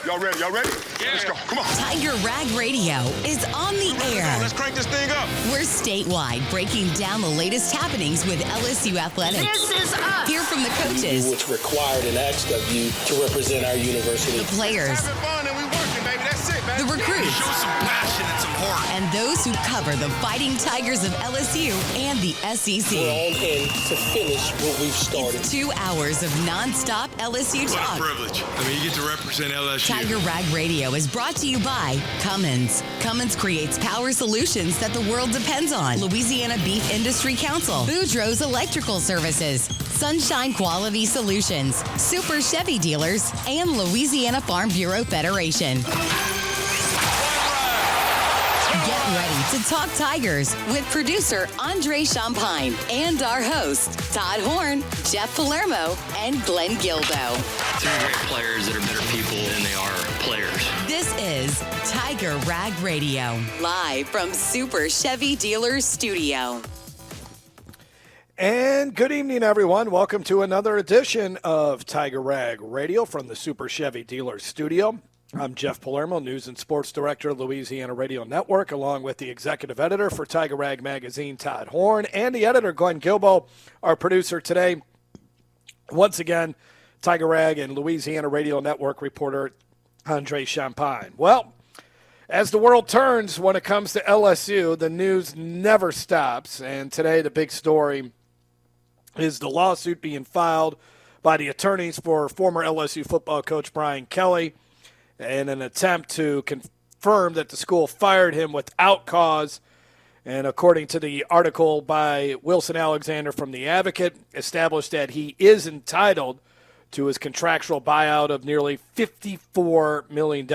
Y'all ready? Yeah. Let's go. Come on. Tiger Rag Radio is on the air. Let's crank this thing up. We're statewide, breaking down the latest happenings with LSU athletics. This is us. Hear from the coaches. We do what's required and asked of you to represent our university. The players. Having fun and we working, baby. That's it, man. The recruits. Show some passion and some heart. And those who cover the Fighting Tigers of LSU and the SEC. We're on in to finish what we've started. It's 2 hours of nonstop LSU talk. What a privilege. I mean, you get to represent LSU. Tiger Rag Radio is brought to you by Cummins. Cummins creates power solutions that the world depends on. Louisiana Beef Industry Council. Boudreaux's Electrical Services. Sunshine Quality Solutions. Super Chevy Dealers. And Louisiana Farm Bureau Federation. Get ready to talk Tigers with producer Andre Champagne and our hosts Todd Horn, Jeff Palermo, and Glenn Gildo. Three great players that are better people than they are players. This is Tiger Rag Radio, live from Super Chevy Dealers Studio. And good evening, everyone. Welcome to another edition of Tiger Rag Radio from the Super Chevy Dealers Studio. I'm Jeff Palermo, News and Sports Director of Louisiana Radio Network, along with the Executive Editor for Tiger Rag Magazine, Todd Horn, and the Editor, Glenn Gilbo, our producer today. Once again, Tiger Rag and Louisiana Radio Network reporter, Andre Champagne. Well, as the world turns when it comes to LSU, the news never stops. And today the big story is the lawsuit being filed by the attorneys for former LSU football coach Brian Kelly in an attempt to confirm that the school fired him without cause. And according to the article by Wilson Alexander from The Advocate, established that he is entitled to his contractual buyout of nearly $54 million.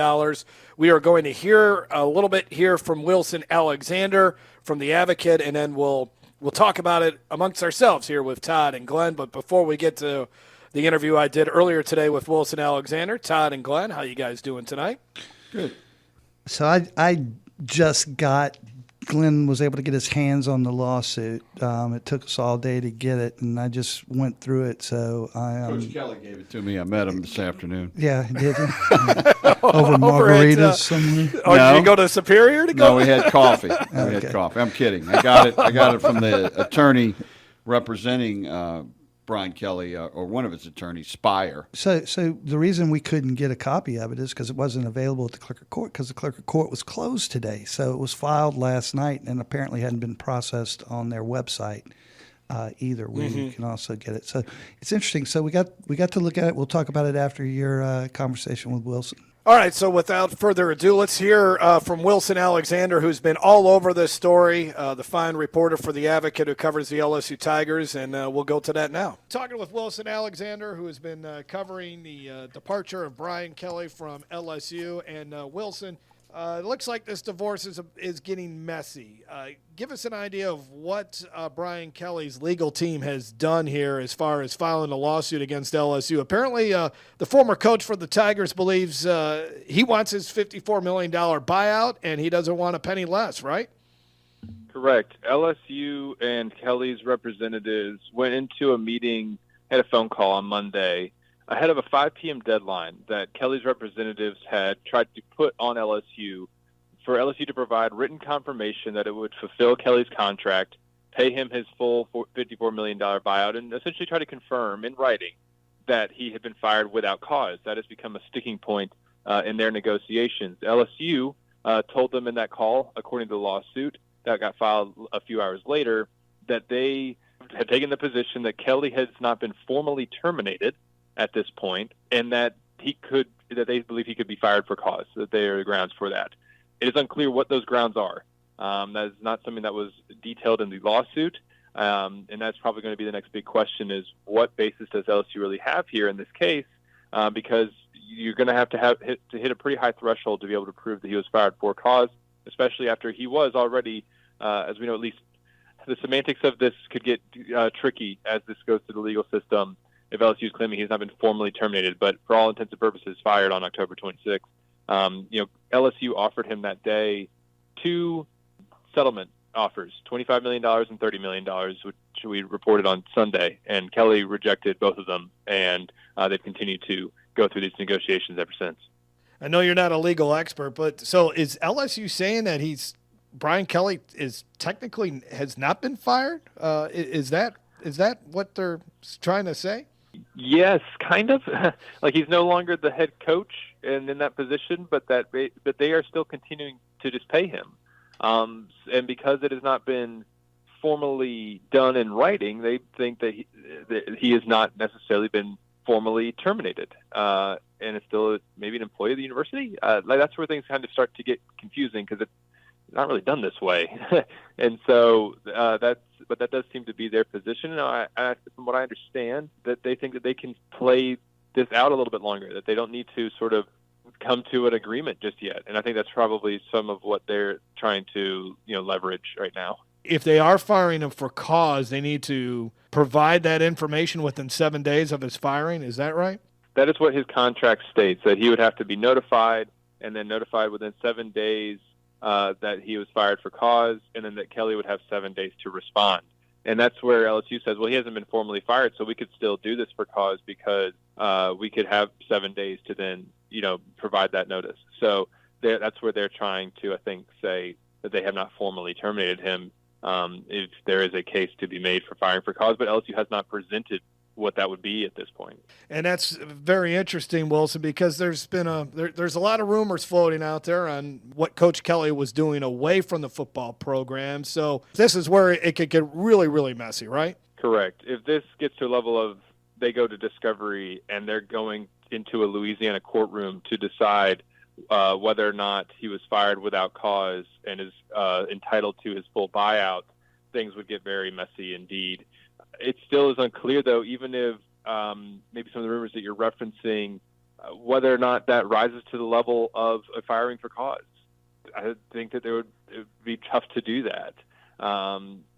We are going to hear a little bit here from Wilson Alexander from The Advocate, and then we'll talk about it amongst ourselves here with Todd and Glenn. But before we get to the interview I did earlier today with Wilson Alexander, Todd and Glenn, how you guys doing tonight? Good. So I just got – Glenn was able to get his hands on the lawsuit. It took us all day to get it, and I just went through it. So Coach Kelly gave it to me. I met him this afternoon. Yeah, he did. Over margaritas somewhere. Oh, no. Did you go to Superior to go? No, we had coffee. I'm kidding. I got it from the attorney representing Brian Kelly, or one of his attorneys, Spire. So the reason we couldn't get a copy of it is because it wasn't available at the clerk of court, because the clerk of court was closed today. So it was filed last night and apparently hadn't been processed on their website either, where you can also get it. So it's interesting. So we got to look at it. We'll talk about it after your conversation with Wilson. All right, so without further ado, let's hear from Wilson Alexander, who's been all over this story, the fine reporter for The Advocate who covers the LSU Tigers, and we'll go to that now. Talking with Wilson Alexander, who has been covering the departure of Brian Kelly from LSU. And Wilson, it looks like this divorce is getting messy. Give us an idea of what Brian Kelly's legal team has done here as far as filing a lawsuit against LSU. Apparently, the former coach for the Tigers believes he wants his $54 million buyout, and he doesn't want a penny less, right? Correct. LSU and Kelly's representatives went into a meeting, had a phone call on Monday, ahead of a 5 p.m. deadline that Kelly's representatives had tried to put on LSU for LSU to provide written confirmation that it would fulfill Kelly's contract, pay him his full $54 million buyout, and essentially try to confirm in writing that he had been fired without cause. That has become a sticking point in their negotiations. LSU told them in that call, according to the lawsuit that got filed a few hours later, that they had taken the position that Kelly has not been formally terminated at this point, and that they believe he could be fired for cause, that there are grounds for that. It is unclear what those grounds are. That is not something that was detailed in the lawsuit, and that's probably going to be the next big question: is what basis does LSU really have here in this case? Because you're going to have to hit a pretty high threshold to be able to prove that he was fired for cause, especially after he was already, as we know, at least the semantics of this could get tricky as this goes through the legal system. If LSU is claiming he's not been formally terminated, but for all intents and purposes fired on October 26th. LSU offered him that day 2 settlement offers, $25 million and $30 million, which we reported on Sunday, and Kelly rejected both of them, and they've continued to go through these negotiations ever since. I know you're not a legal expert, but so is LSU saying that Brian Kelly is technically has not been fired? Is that what they're trying to say? Yes, kind of. Like he's no longer the head coach and in that position, but they are still continuing to just pay him. And because it has not been formally done in writing, they think that he has not necessarily been formally terminated, and is still maybe an employee of the university. That's where things kind of start to get confusing because it's not really done this way. And so but that does seem to be their position. And from what I understand, that they think that they can play this out a little bit longer, that they don't need to sort of come to an agreement just yet. And I think that's probably some of what they're trying to, leverage right now. If they are firing him for cause, they need to provide that information within 7 days of his firing. Is that right? That is what his contract states, that he would have to be notified and then notified within 7 days that he was fired for cause, and then that Kelly would have 7 days to respond. And that's where LSU says, well, he hasn't been formally fired, so we could still do this for cause because we could have 7 days to then, provide that notice. So that's where they're trying to, I think, say that they have not formally terminated him if there is a case to be made for firing for cause, but LSU has not presented what that would be at this point. And that's very interesting, Wilson, because there's been there's a lot of rumors floating out there on what Coach Kelly was doing away from the football program. So this is where it could get really, really messy, right? Correct. If this gets to a level of they go to discovery and they're going into a Louisiana courtroom to decide whether or not he was fired without cause and is entitled to his full buyout, things would get very messy indeed. It still is unclear, though, even if maybe some of the rumors that you're referencing, whether or not that rises to the level of a firing for cause. I think that it would be tough to do that.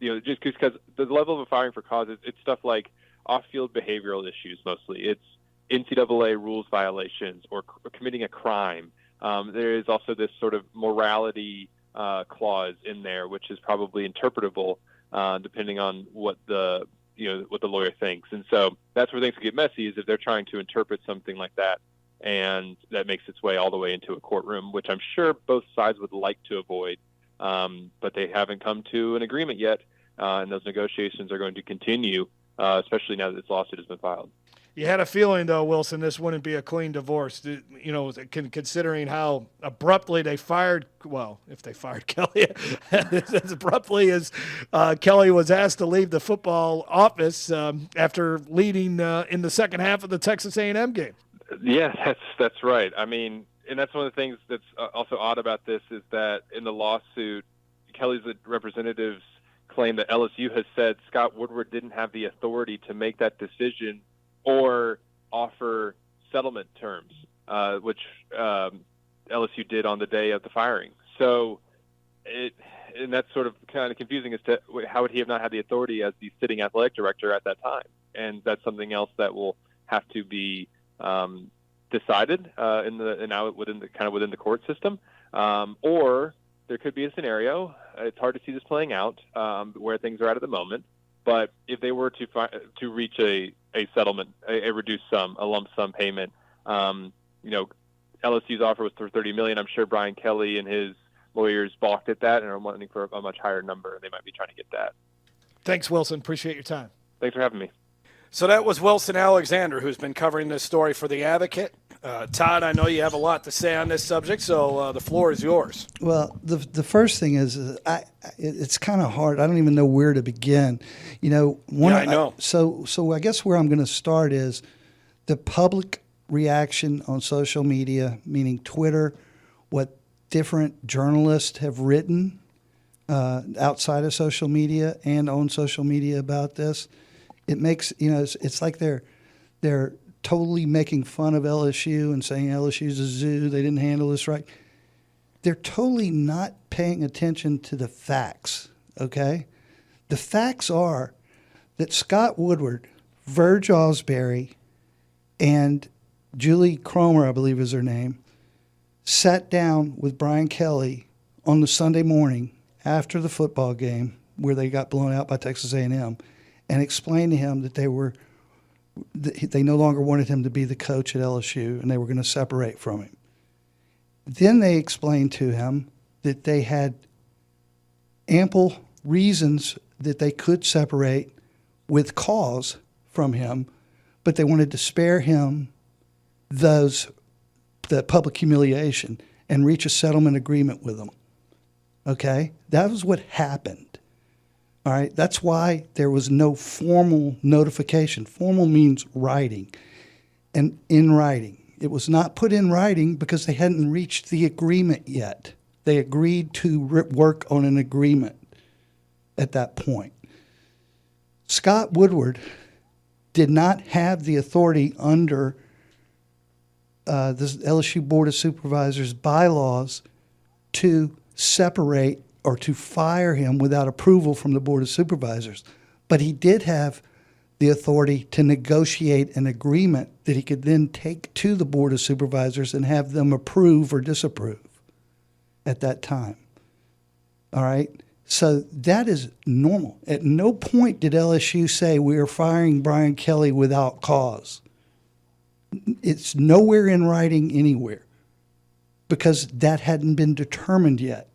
Just because the level of a firing for cause, it's stuff like off-field behavioral issues mostly. It's NCAA rules violations or committing a crime. There is also this sort of morality clause in there, which is probably interpretable depending on what the lawyer thinks. And so that's where things can get messy, is if they're trying to interpret something like that, and that makes its way all the way into a courtroom, which I'm sure both sides would like to avoid, but they haven't come to an agreement yet, and those negotiations are going to continue, especially now that this lawsuit has been filed. You had a feeling, though, Wilson, this wouldn't be a clean divorce, considering how abruptly they fired – well, if they fired Kelly, as abruptly as Kelly was asked to leave the football office after leading in the second half of the Texas A&M game. Yeah, that's right. I mean, and that's one of the things that's also odd about this is that in the lawsuit, Kelly's representatives claim that LSU has said Scott Woodward didn't have the authority to make that decision or offer settlement terms, which LSU did on the day of the firing. So and that's sort of kind of confusing as to how would he have not had the authority as the sitting athletic director at that time. And that's something else that will have to be decided within the court system. Or there could be a scenario, it's hard to see this playing out, where things are at the moment. But if they were to reach a settlement, a reduced sum, a lump sum payment, LSU's offer was for $30 million. I'm sure Brian Kelly and his lawyers balked at that and are wanting for a much higher number. They might be trying to get that. Thanks, Wilson. Appreciate your time. Thanks for having me. So that was Wilson Alexander, who's been covering this story for The Advocate. Todd, I know you have a lot to say on this subject, so the floor is yours. Well, the first thing is it's kind of hard. I don't even know where to begin. I know. So I guess where I'm going to start is the public reaction on social media, meaning Twitter, what different journalists have written outside of social media and on social media about this. It makes, it's like they're totally making fun of LSU and saying LSU's a zoo, they didn't handle this right. They're totally not paying attention to the facts, okay? The facts are that Scott Woodward, Verge Osbury, and Julie Cromer, I believe is her name, sat down with Brian Kelly on the Sunday morning after the football game where they got blown out by Texas A&M and explained to him that they no longer wanted him to be the coach at LSU and they were going to separate from him. Then they explained to him that they had ample reasons that they could separate with cause from him, but they wanted to spare him the public humiliation and reach a settlement agreement with him. Okay? That was what happened. All right? That's why there was no formal notification. Formal means writing. And in writing. It was not put in writing because they hadn't reached the agreement yet. They agreed to work on an agreement at that point. Scott Woodward did not have the authority under the LSU Board of Supervisors bylaws to separate or to fire him without approval from the Board of Supervisors. But he did have the authority to negotiate an agreement that he could then take to the Board of Supervisors and have them approve or disapprove at that time. All right? So that is normal. At no point did LSU say we are firing Brian Kelly without cause. It's nowhere in writing anywhere because that hadn't been determined yet.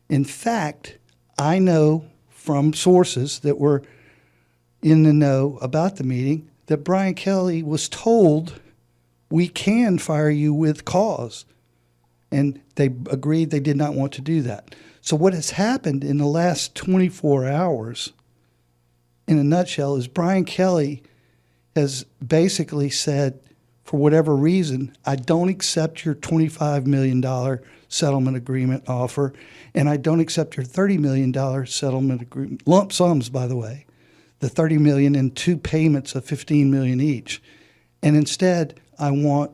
In fact, I know from sources that were in the know about the meeting that Brian Kelly was told we can fire you with cause. And they agreed they did not want to do that. So what has happened in the last 24 hours, in a nutshell, is Brian Kelly has basically said, for whatever reason, I don't accept your $25 million settlement agreement offer, and I don't accept your $30 million settlement agreement. Lump sums, by the way. The $30 million in two payments of $15 million each. And instead, I want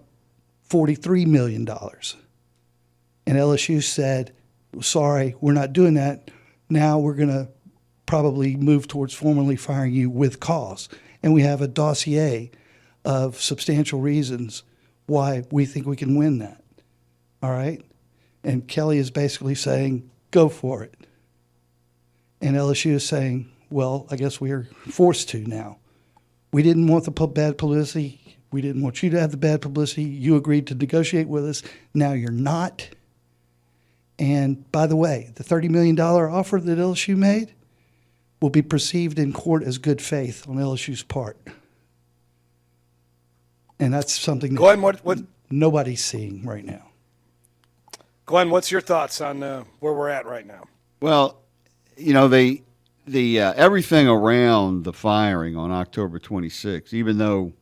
$43 million. And LSU said, sorry, we're not doing that. Now we're going to probably move towards formally firing you with cause. And we have a dossier of substantial reasons why we think we can win that. All right? And Kelly is basically saying, go for it. And LSU is saying, well, I guess we are forced to now. We didn't want the bad publicity. We didn't want you to have the bad publicity. You agreed to negotiate with us. Now you're not. And by the way, the $30 million offer that LSU made will be perceived in court as good faith on LSU's part. And that's something that what nobody's seeing right now. Glenn, what's your thoughts on where we're at right now? Well, you know, the everything around the firing on October 26th, even though,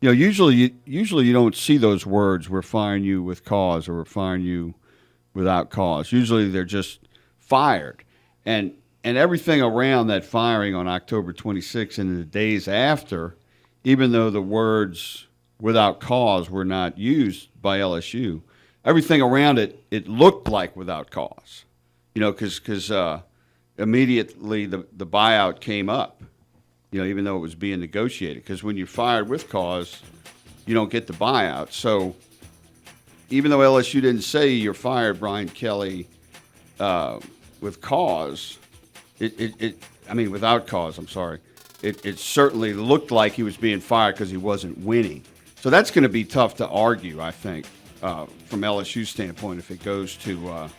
you know, usually you don't see those words, we're firing you with cause or we're firing you without cause. Usually they're just fired. And everything around that firing on October 26th and the days after, even though the words without cause were not used by LSU, everything around it, it looked like without cause. You know, because immediately the buyout came up, you know, even though it was being negotiated. Because when you're fired with cause, you don't get the buyout. So even though LSU didn't say you're fired, Brian Kelly, with cause, without cause, I'm sorry, it certainly looked like he was being fired because he wasn't winning. So that's going to be tough to argue, I think, from LSU's standpoint if it goes to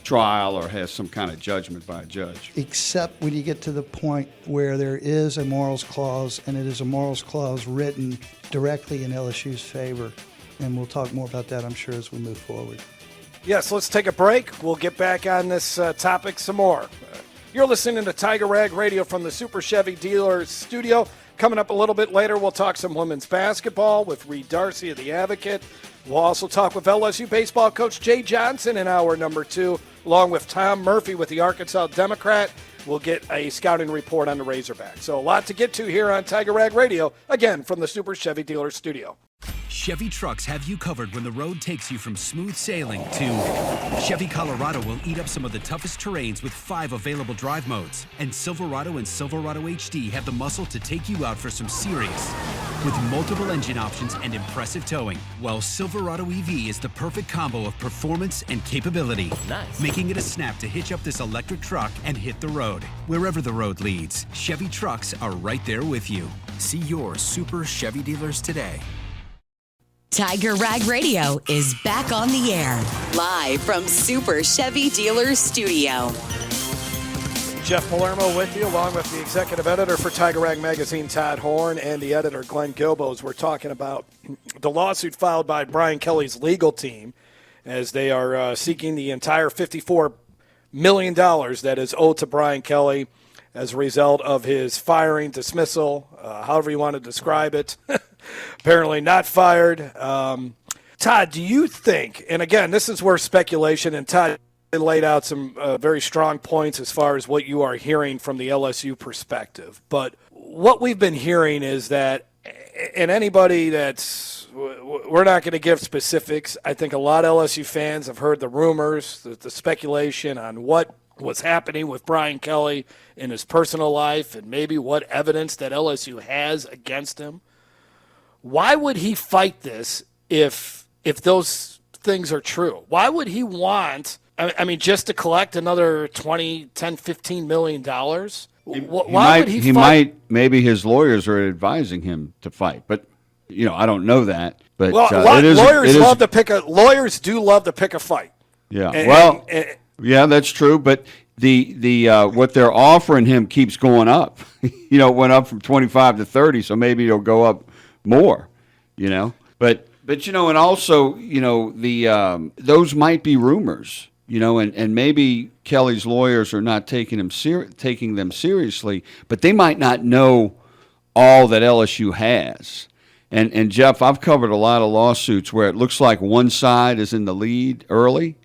trial or has some kind of judgment by a judge. Except when you get to the point where there is a morals clause, and it is a morals clause written directly in LSU's favor. And we'll talk more about that, I'm sure, as we move forward. Yes, let's take a break. We'll get back on this topic some more. You're listening to Tiger Rag Radio from the Super Chevy Dealers studio. Coming up a little bit later, we'll talk some women's basketball with Reed Darcey of The Advocate. We'll also talk with LSU baseball coach Jay Johnson in hour number 2, along with Tom Murphy with the Arkansas Democrat. We'll get a scouting report on the Razorbacks. So a lot to get to here on Tiger Rag Radio, again, from the Super Chevy Dealers studio. Chevy trucks have you covered when the road takes you from smooth sailing to Chevy Colorado will eat up some of the toughest terrains with 5 available drive modes. And Silverado and Silverado HD have the muscle to take you out for some serious. With multiple engine options and impressive towing, while Silverado EV is the perfect combo of performance and capability. Nice. Making it a snap to hitch up this electric truck and hit the road. Wherever the road leads, Chevy trucks are right there with you. See your Super Chevy dealers today. Tiger Rag Radio is back on the air, live from Super Chevy Dealers Studio. Jeff Palermo with you, along with the executive editor for Tiger Rag Magazine, Todd Horn, and the editor, Glenn Gilbos. We're talking about the lawsuit filed by Brian Kelly's legal team as they are seeking the entire $54 million that is owed to Brian Kelly as a result of his firing, dismissal, however you want to describe it. Apparently not fired. Todd, do you think, and again, this is where speculation, and Todd laid out some very strong points as far as what you are hearing from the LSU perspective, but what we've been hearing is that, and anybody that's, we're not going to give specifics. I think a lot of LSU fans have heard the rumors, the speculation on what was happening with Brian Kelly in his personal life and maybe what evidence that LSU has against him. Why would he fight this if those things are true? Why would he want, I mean, just to collect another $20, $10, $15 million? Why would he fight? Maybe his lawyers are advising him to fight, but I don't know that. But lawyers do love to pick a fight. Yeah, yeah, that's true. But the what they're offering him keeps going up. It went up from 25 to 30, so maybe it'll go up more. But and also those might be rumors. And maybe Kelly's lawyers are not taking them seriously, but they might not know all that LSU has. And Jeff, I've covered a lot of lawsuits where it looks like one side is in the lead early,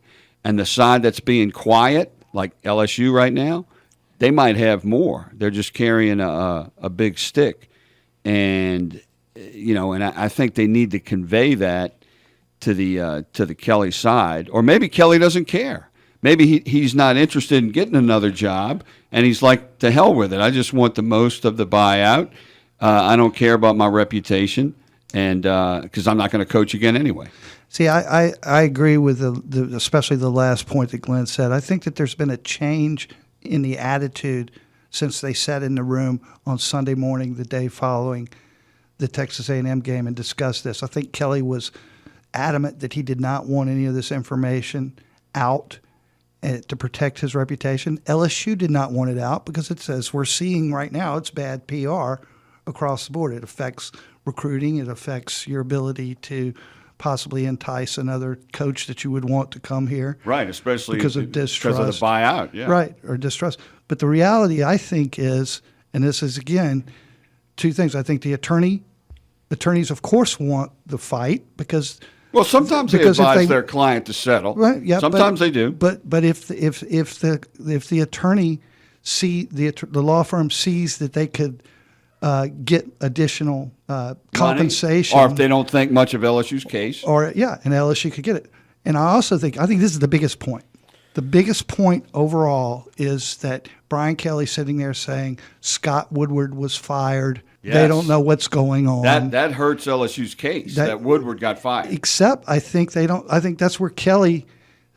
and the side that's being quiet, like LSU right now, they might have more. They're just carrying a big stick. And I think they need to convey that to the Kelly side, or maybe Kelly doesn't care. Maybe he's not interested in getting another job, and he's like, to hell with it. I just want the most of the buyout. I don't care about my reputation, and because I'm not going to coach again anyway. See, I agree with especially the last point that Glenn said. I think that there's been a change in the attitude since they sat in the room on Sunday morning, the day following the Texas A&M game, and discussed this. I think Kelly was adamant that he did not want any of this information out to protect his reputation. LSU did not want it out because it says we're seeing right now it's bad PR across the board. It affects recruiting. It affects your ability to possibly entice another coach that you would want to come here. Right, especially because of distrust. Because of the buyout, yeah. Right, or distrust. But the reality, I think, is, and this is, again, two things. I think the attorneys, of course, want the fight because – well, sometimes they advise their client to settle. Right, yeah. Sometimes they do. But if the attorney the law firm sees that they could get additional compensation, or if they don't think much of LSU's case, and LSU could get it. And I also think this is the biggest point. The biggest point overall is that Brian Kelly sitting there saying Scott Woodward was fired. Yes. They don't know what's going on. That hurts LSU's case. That Woodward got fired. Except I think they don't. I think that's where Kelly,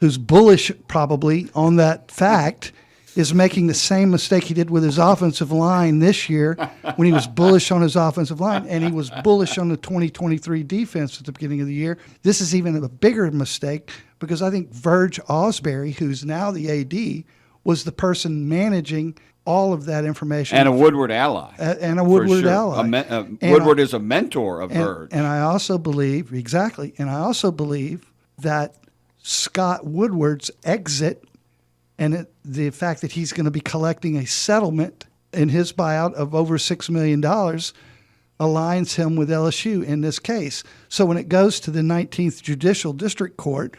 who's bullish probably on that fact, is making the same mistake he did with his offensive line this year when he was bullish on his offensive line and he was bullish on the 2023 defense at the beginning of the year. This is even a bigger mistake because I think Verge Osbury, who's now the AD, was the person managing all of that information. And a Woodward ally. Woodward is a mentor of Verge. And I also believe, that Scott Woodward's exit and the fact that he's going to be collecting a settlement in his buyout of over $6 million aligns him with LSU in this case. So when it goes to the 19th Judicial District Court,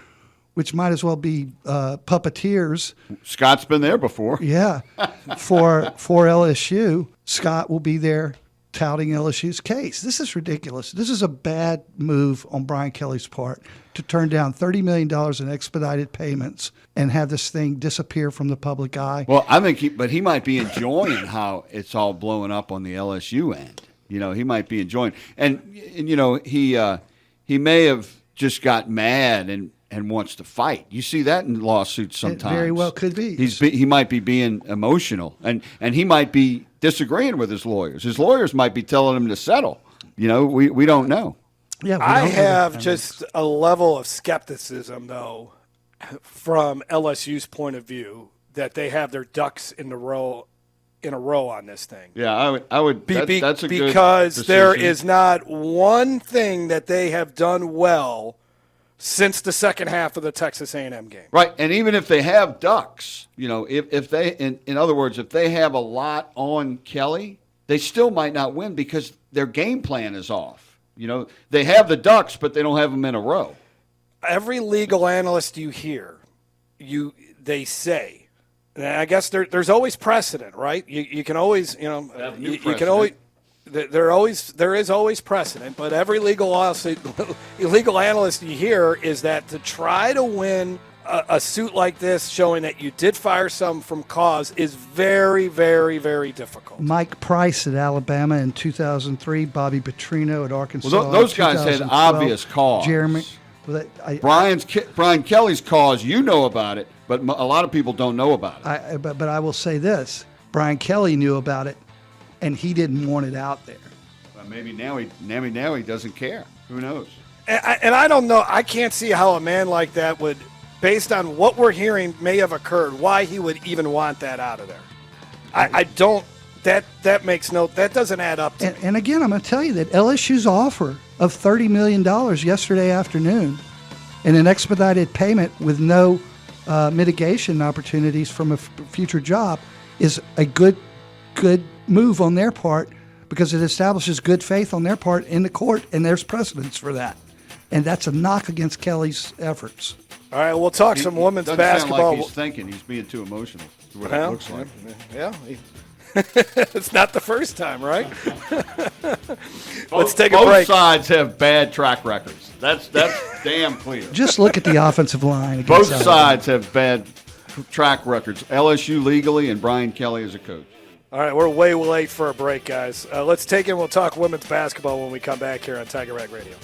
which might as well be puppeteers. Scott's been there before. Yeah. For LSU, Scott will be there touting LSU's case. This is ridiculous. This is a bad move on Brian Kelly's part to turn down $30 million in expedited payments and have this thing disappear from the public eye. Well, I think he might be enjoying how it's all blowing up on the LSU end. He might be enjoying. And he may have just got mad and wants to fight. You see that in lawsuits sometimes. It very well could be. He might be being emotional, and he might be disagreeing with his lawyers. His lawyers might be telling him to settle. We don't know. Yeah, I have just a level of skepticism, though, from LSU's point of view, that they have their ducks in a row on this thing. Yeah, I would. That's a good because there decision. is not one thing that they have done well since the second half of the Texas A&M game. Right, and even if they have ducks, if they, in other words, if they have a lot on Kelly, they still might not win because their game plan is off. They have the ducks, but they don't have them in a row. Every legal analyst you hear, they say, and I guess there's always precedent, right? You can always, you can always. There is always precedent, but every legal analyst you hear is that to try to win a suit like this, showing that you did fire some from cause, is very, very, very difficult. Mike Price at Alabama in 2003, Bobby Petrino at Arkansas. Well, those guys had obvious cause. Jeremy, Brian Kelly's cause, you know about it, but a lot of people don't know about it. But I will say this: Brian Kelly knew about it, and he didn't want it out there. Well, maybe now he doesn't care. Who knows? And I don't know. I can't see how a man like that would, based on what we're hearing may have occurred, why he would even want that out of there. I don't. That doesn't add up to me. And again, I'm going to tell you that LSU's offer of $30 million yesterday afternoon and an expedited payment with no mitigation opportunities from a future job is a good move on their part, because it establishes good faith on their part in the court, and there's precedence for that. And that's a knock against Kelly's efforts. All right, we'll talk some women's basketball. Sound like he's thinking he's being too emotional. What it looks like. Yeah. It's not the first time, right? Let's take a break. Both sides have bad track records. That's damn clear. Just look at the offensive line. Both sides have bad track records. LSU legally and Brian Kelly as a coach. All right, we're way late for a break, guys. Let's take it and we'll talk women's basketball when we come back here on Tiger Rag Radio.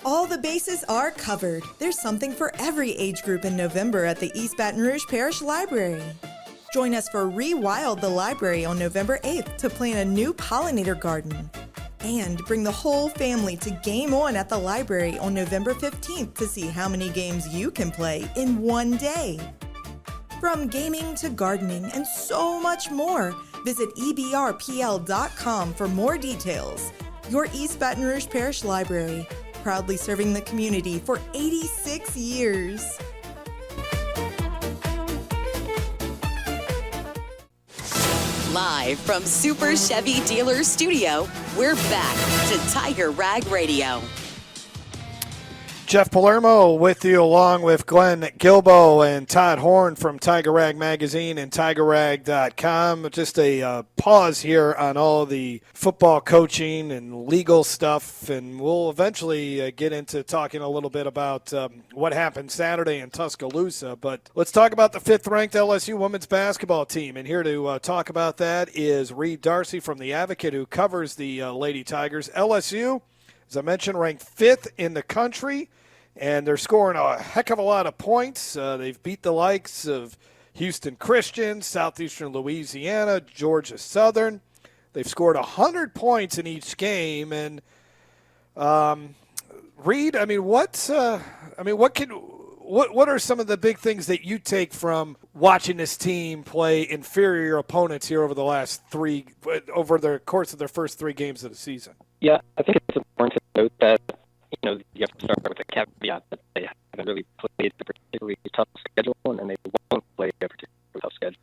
All the bases are covered. There's something for every age group in November at the East Baton Rouge Parish Library. Join us for Rewild the Library on November 8th to plant a new pollinator garden. And bring the whole family to Game On at the library on November 15th to see how many games you can play in one day. From gaming to gardening and so much more, visit ebrpl.com for more details. Your East Baton Rouge Parish Library, proudly serving the community for 86 years. Live from Super Chevy Dealer Studio, we're back to Tiger Rag Radio. Jeff Palermo with you, along with Glenn Gilbo and Todd Horn from Tiger Rag Magazine and TigerRag.com. Just a pause here on all the football coaching and legal stuff, and we'll eventually get into talking a little bit about what happened Saturday in Tuscaloosa. But let's talk about the 5th-ranked LSU women's basketball team. And here to talk about that is Reed Darcey from The Advocate, who covers the Lady Tigers. LSU, as I mentioned, ranked 5th in the country, and they're scoring a heck of a lot of points. They've beat the likes of Houston Christian, Southeastern Louisiana, Georgia Southern. They've scored 100 points in each game. And Reed, what are some of the big things that you take from watching this team play inferior opponents here over the course of their first 3 games of the season? Yeah, I think it's important to note that you have to start with a caveat that they haven't really played a particularly tough schedule, and they won't play a particularly tough schedule.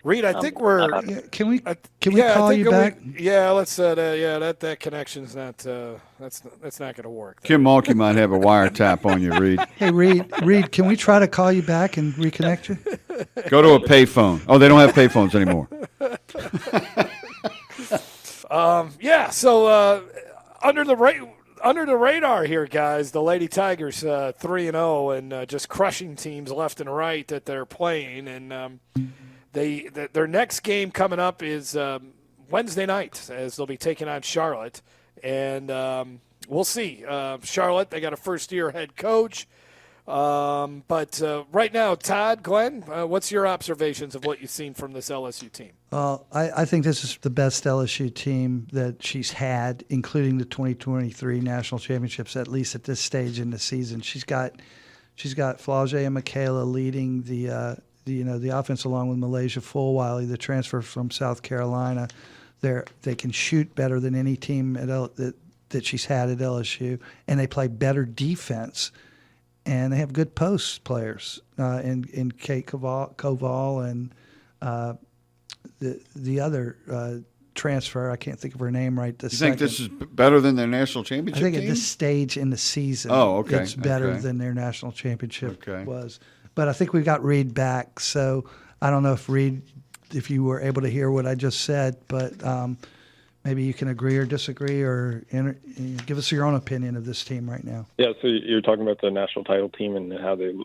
Reed, I think we're. Can we call you back? Let's. That connection's not. That's not going to work. Kim Mulkey might have a wiretap on you, Reed. Hey, Reed, can we try to call you back and reconnect you? Go to a payphone. Oh, they don't have payphones anymore. So under the radar here, guys, the Lady Tigers 3-0 and just crushing teams left and right that they're playing. And their next game coming up is Wednesday night, as they'll be taking on Charlotte. And we'll see. Charlotte, they got a first-year head coach. But right now, Todd, Glenn, what's your observations of what you've seen from this LSU team? Well, I think this is the best LSU team that she's had, including the 2023 national championships, at least at this stage in the season. She's got Flau'jae and Michaela leading the offense along with Malaysia Fulwiley, the transfer from South Carolina. They can shoot better than any team that she's had at LSU, and they play better defense. And they have good post players in Kate Koval and the other transfer. I can't think of her name right this second. You think this is better than their national championship team? I think team? At this stage in the season, it's better than their national championship was. But I think we got Reed back, so I don't know if you were able to hear what I just said, but maybe you can agree or disagree or give us your own opinion of this team right now. Yeah, so you're talking about the national title team and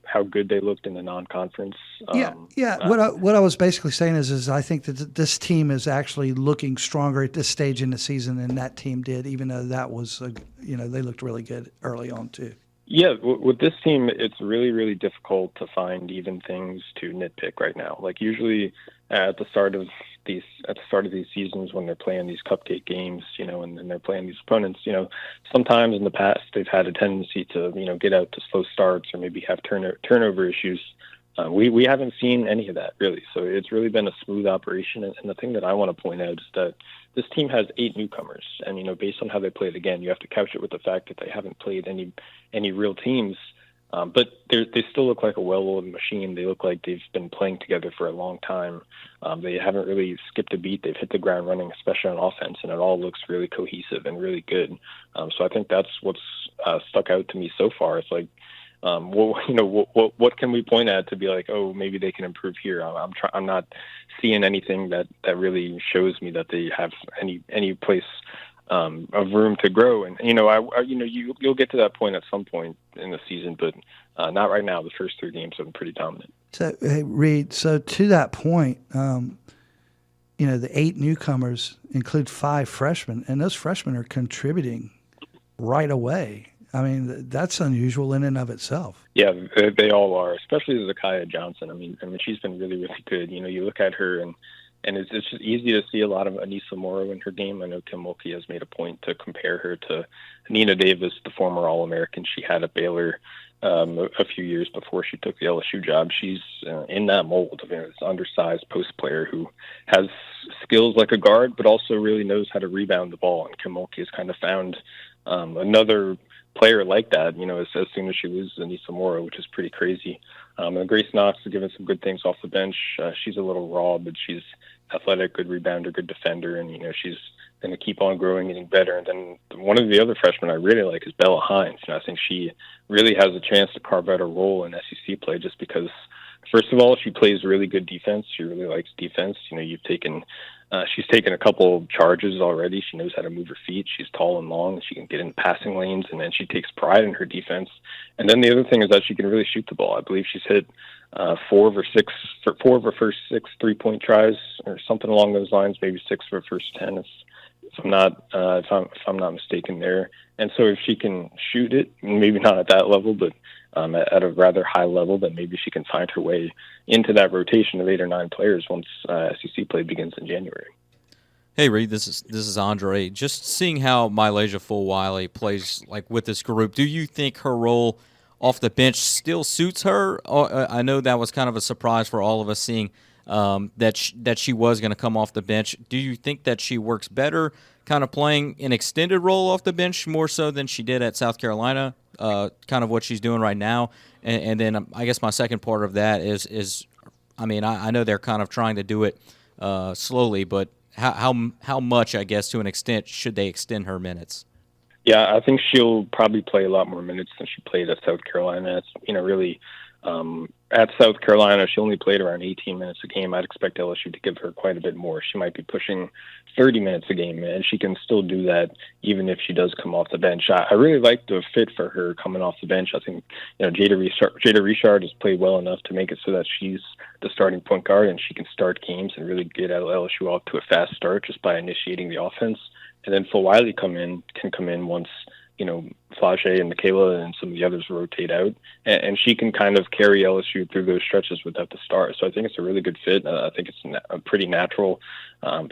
how good they looked in the non-conference. What I was basically saying is I think that this team is actually looking stronger at this stage in the season than that team did, even though that was they looked really good early on too. Yeah, with this team, it's really, really difficult to find even things to nitpick right now. Like usually at the start of these seasons when they're playing these cupcake games, and they're playing these opponents, sometimes in the past they've had a tendency to, get out to slow starts or maybe have turnover issues. We haven't seen any of that really. So it's really been a smooth operation. And the thing that I want to point out is that this team has 8 newcomers, and based on how they played, again, you have to couch it with the fact that they haven't played any real teams. But they still look like a well-oiled machine. They look like they've been playing together for a long time. They haven't really skipped a beat. They've hit the ground running, especially on offense, and it all looks really cohesive and really good. So I think that's what's stuck out to me so far. It's like, what can we point at to be like, oh, maybe they can improve here? I'm not seeing anything that really shows me that they have any place of room to grow. And you'll get to that point at some point in the season, but not right now. The first 3 games have been pretty dominant. So, hey, Reed. So to that point, the 8 newcomers include 5 freshmen, and those freshmen are contributing right away. I mean, that's unusual in and of itself. Yeah, they all are, especially Zakiya Johnson. I mean, she's been really, really good. You look at her, and it's just easy to see a lot of Anissa Morrow in her game. I know Kim Mulkey has made a point to compare her to Nina Davis, the former All-American she had at Baylor a few years before she took the LSU job. She's in that mold of this undersized post player who has skills like a guard, but also really knows how to rebound the ball. And Kim Mulkey has kind of found another player like that, as soon as she loses Anissa Morrow, which is pretty crazy. And Grace Knox is giving some good things off the bench. She's a little raw, but she's athletic, good rebounder, good defender, and she's going to keep on growing, getting better. And then one of the other freshmen I really like is Bella Hines. I think she really has a chance to carve out a role in SEC play just because, first of all, she plays really good defense. She really likes defense. She's taken a couple charges already. She knows how to move her feet. She's tall and long. She can get in passing lanes, and then she takes pride in her defense. And then the other thing is that she can really shoot the ball. I believe she's hit 4 of her first 6 3-point tries, or something along those lines. Maybe 6 of her first 10, if I'm not mistaken there. And so if she can shoot it, maybe not at that level, but at a rather high level, then maybe she can find her way into that rotation of 8 or 9 players once SEC play begins in January. Hey, Reed, this is Andre. Just seeing how Malaysia Fulwiley plays with this group, do you think her role off the bench still suits her? I know that was kind of a surprise for all of us seeing that she was going to come off the bench. Do you think that she works better kind of playing an extended role off the bench more so than she did at South Carolina, kind of what she's doing right now? And then I guess my second part of that is I know they're kind of trying to do it slowly, but how much, I guess, to an extent, should they extend her minutes? Yeah, I think she'll probably play a lot more minutes than she played at South Carolina. It's, really, at South Carolina, she only played around 18 minutes a game. I'd expect LSU to give her quite a bit more. She might be pushing 30 minutes a game, and she can still do that even if she does come off the bench. I really like the fit for her coming off the bench. I think, Jada Richard has played well enough to make it so that she's the starting point guard, and she can start games and really get LSU off to a fast start just by initiating the offense. And then Fulwiley can come in once Flage and Michaela and some of the others rotate out, and she can kind of carry LSU through those stretches without the start. So I think it's a really good fit. I think it's a pretty natural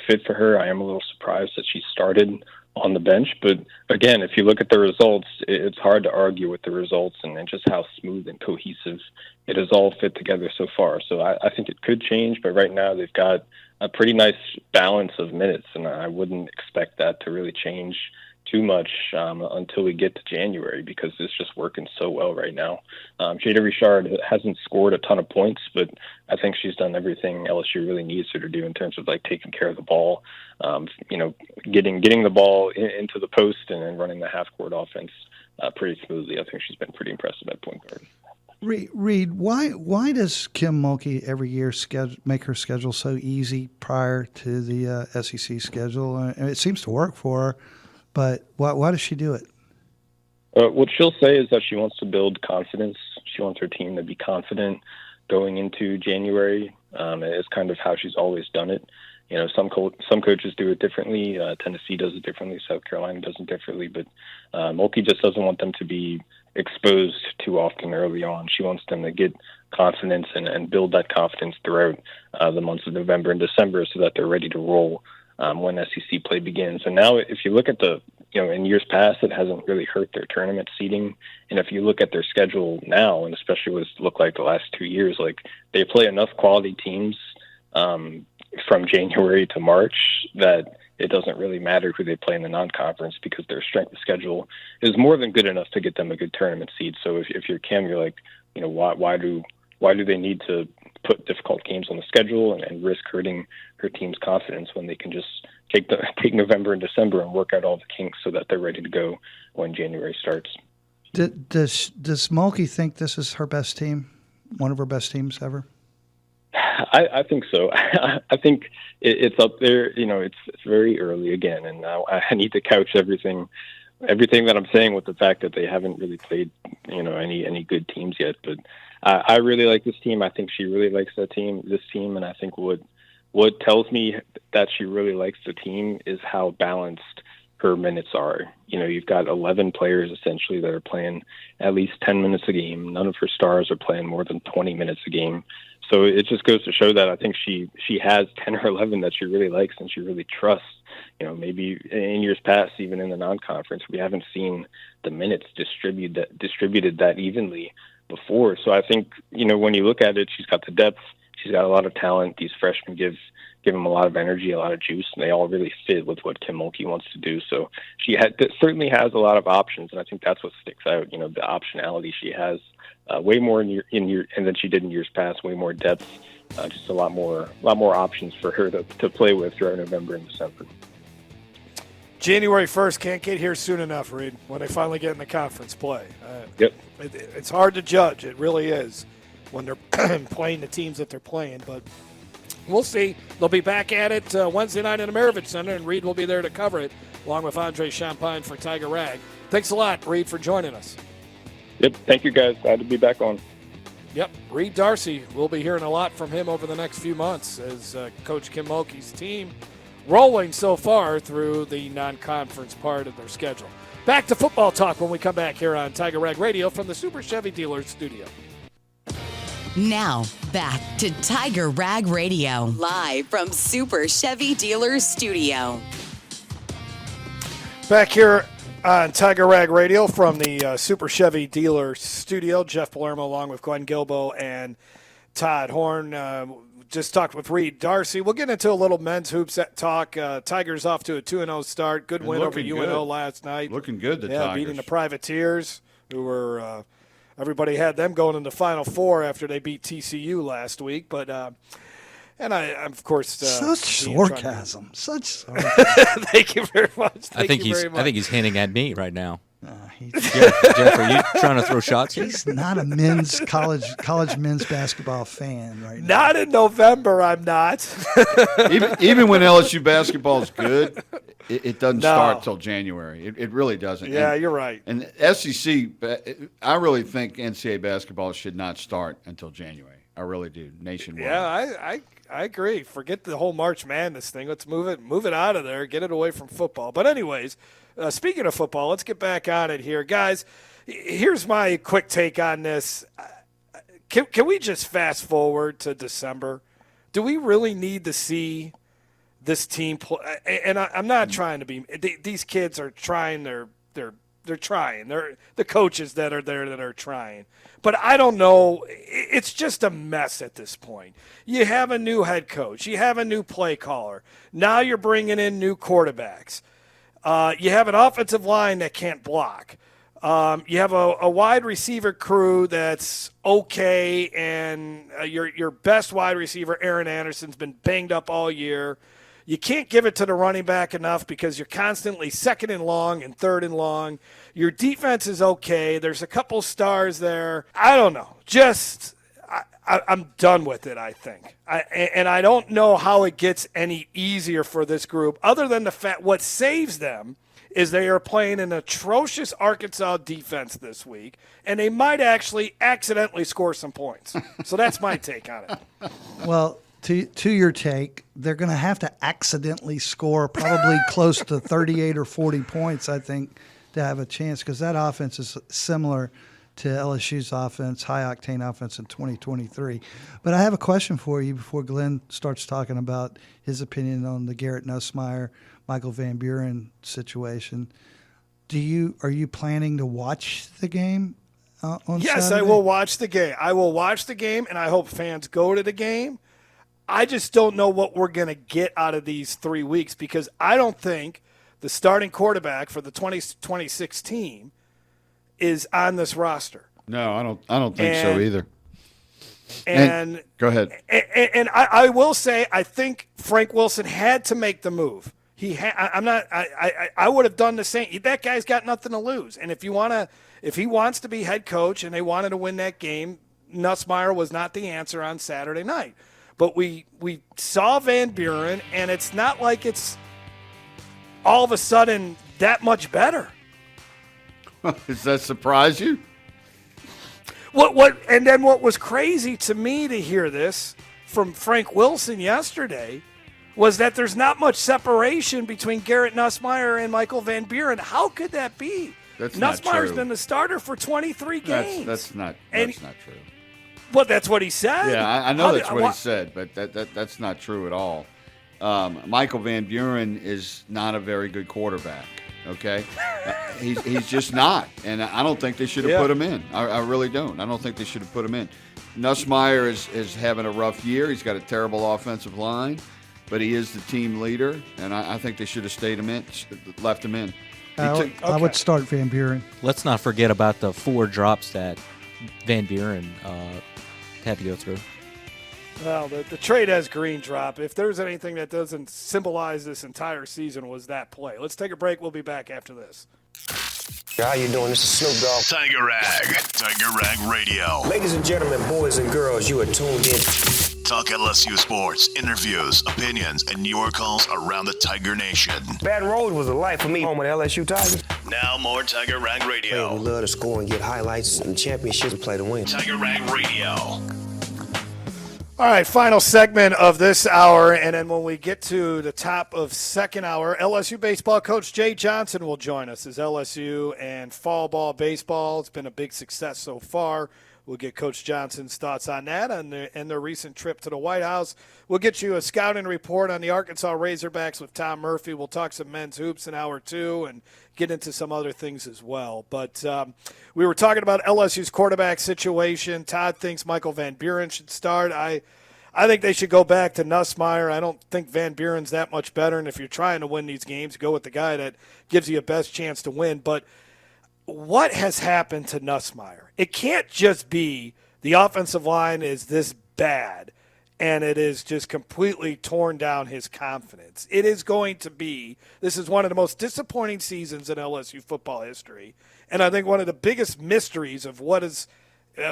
fit for her. I am a little surprised that she started on the bench, but again, if you look at the results, it's hard to argue with the results and just how smooth and cohesive it has all fit together so far. So I think it could change, but right now they've got a pretty nice balance of minutes, and I wouldn't expect that to really change too much until we get to January, because it's just working so well right now. Jada Richard hasn't scored a ton of points, but I think she's done everything LSU really needs her to do in terms of taking care of the ball, getting the ball into the post and then running the half-court offense pretty smoothly. I think she's been pretty impressive at point guard. Reed, why does Kim Mulkey every year make her schedule so easy prior to the SEC schedule? It seems to work for her. But why does she do it? What she'll say is that she wants to build confidence. She wants her team to be confident going into January. It's kind of how she's always done it. Some coaches do it differently. Tennessee does it differently. South Carolina does it differently. But Mulkey just doesn't want them to be exposed too often early on. She wants them to get confidence and build that confidence throughout the months of November and December so that they're ready to roll when SEC play begins. And now if you look at in years past, it hasn't really hurt their tournament seeding. And if you look at their schedule now, and especially what it's looked like the last 2 years, they play enough quality teams from January to March that it doesn't really matter who they play in the non-conference, because their strength of schedule is more than good enough to get them a good tournament seed. So if you're Kim, you're like, why do they need to put difficult games on the schedule and risk hurting her team's confidence when they can just take November and December and work out all the kinks so that they're ready to go when January starts. Does Mulkey think this is her best team, one of her best teams ever? I think so. I think it's up there. It's very early again, and now I need to couch everything that I'm saying with the fact that they haven't really played, any good teams yet. But I really like this team. I think she really likes this team, and I think what tells me that she really likes the team is how balanced her minutes are. You've got 11 players essentially that are playing at least 10 minutes a game. None of her stars are playing more than 20 minutes a game. So it just goes to show that I think she has 10 or 11 that she really likes and she really trusts. Maybe in years past, even in the non-conference, we haven't seen the minutes distributed that evenly before. So I think, when you look at it, she's got the depth, she's got a lot of talent. These freshmen give them a lot of energy, a lot of juice, and they all really fit with what Kim Mulkey wants to do. So she certainly has a lot of options, and I think that's what sticks out. The optionality she has, way more and than she did in years past, way more depth, just a lot more options for her to play with throughout November and December. January 1st can't get here soon enough, Reed, when they finally get in the conference play. Yep. It's hard to judge. It really is when they're playing the teams that they're playing. But we'll see. They'll be back at it Wednesday night in the Ameriville Center, and Reed will be there to cover it, along with Andre Champagne for Tiger Rag. Thanks a lot, Reed, for joining us. Yep. Thank you, guys. Glad to be back on. Yep. Reed Darcey. We'll be hearing a lot from him over the next few months as Coach Kim Mulkey's team rolling so far through the non-conference part of their schedule. Back to football talk when we come back here on Tiger Rag Radio from the Super Chevy Dealers studio. Now, back to Tiger Rag Radio, live from Super Chevy Dealers studio. Back here on Tiger Rag Radio from the Super Chevy Dealers studio. Jeff Palermo along with Glenn Gilbo and Todd Horn. Just talked with Reed Darcey. We'll get into a little men's hoops talk. Tigers off to a 2-0 start. Good win over UNO last night. Looking good, the Tigers. Beating the Privateers, who were everybody had them going in the Final Four after they beat TCU last week. But and I, of course, such sarcasm. Such sarcasm. Thank you very much. I think he's hinting at me right now. Jeff, are you trying to throw shots here? He's not a men's college men's basketball fan right now. Not in November, I'm not. even when LSU basketball is good, it doesn't start till January. It really doesn't. Yeah, you're right. And SEC, I really think NCAA basketball should not start until January. I really do, nationwide. Yeah, I agree. Forget the whole March Madness thing. Let's move it out of there. Get it away from football. But anyways, Speaking of football, let's get back on it here. Guys, here's my quick take on this. Can we just fast forward to December? Do we really need to see this team play? And I'm not trying to be – these kids are trying. They're trying. They're the coaches that are there that are trying. But I don't know. It's just a mess at this point. You have a new head coach. You have a new play caller. Now you're bringing in new quarterbacks. You have an offensive line that can't block. You have a wide receiver crew that's okay, and your best wide receiver, Aaron Anderson's been banged up all year. You can't give it to the running back enough because you're constantly second and long and third and long. Your defense is okay. There's a couple stars there. I don't know. I'm done with it, I think. And I don't know how it gets any easier for this group other than the fact what saves them is they are playing an atrocious Arkansas defense this week, and they might actually accidentally score some points. So that's my take on it. Well, to your take, they're going to have to accidentally score probably close to 38 or 40 points, I think, to have a chance, because that offense is similar to LSU's offense, high-octane offense in 2023. But I have a question for you before Glenn starts talking about his opinion on the Garrett Nussmeier, Michael Van Buren situation. Are you planning to watch the game on Yes, Saturday? I will watch the game. I will watch the game, and I hope fans go to the game. I just don't know what we're going to get out of these 3 weeks because I don't think the starting quarterback for the 2026 team is on this roster. No, I don't think so either. And go ahead. And I will say I think Frank Wilson had to make the move. I would have done the same. That guy's got nothing to lose. And if he wants to be head coach and they wanted to win that game, Nussmeier was not the answer on Saturday night. But we saw Van Buren, and it's not like it's all of a sudden that much better. Does that surprise you? And then what was crazy to me to hear this from Frank Wilson yesterday was that there's not much separation between Garrett Nussmeier and Michael Van Buren. How could that be? That's not Nussmeier's true. been the starter for 23 games. That's not true. Well, that's what he said. Yeah, I know that's what he said, but that's not true at all. Michael Van Buren is not a very good quarterback. Okay, he's just not, and I don't think they should have put him in. I really don't. I don't think they should have put him in. Nussmeier is having a rough year. He's got a terrible offensive line, but he is the team leader, and I think they should have left him in. I would start Van Buren. Let's not forget about the 4 drops that Van Buren had to go through. Well, the trade as green drop. If there's anything that doesn't symbolize this entire season was that play. Let's take a break. We'll be back after this. How you doing? This is Snoop Dogg. Tiger Rag Radio. Ladies and gentlemen, boys and girls, you are tuned in. Talk LSU sports, interviews, opinions, and your calls around the Tiger Nation. Baton Rouge was a life for me. Home with LSU Tigers. Now more Tiger Rag Radio. We love to score and get highlights and championships and play to win. Tiger Rag Radio. All right, final segment of this hour, and then when we get to the top of second hour, LSU baseball coach Jay Johnson will join us as LSU and fall ball baseball. It's been a big success so far. We'll get Coach Johnson's thoughts on that and their recent trip to the White House. We'll get you a scouting report on the Arkansas Razorbacks with Tom Murphy. We'll talk some men's hoops in hour 2 and get into some other things as well. But we were talking about LSU's quarterback situation. Todd thinks Michael Van Buren should start. I think they should go back to Nussmeier. I don't think Van Buren's that much better. And if you're trying to win these games, go with the guy that gives you a best chance to win. But what has happened to Nussmeier? It can't just be the offensive line is this bad and it is just completely torn down his confidence. It is going to be, this is one of the most disappointing seasons in LSU football history. And I think one of the biggest mysteries of what is,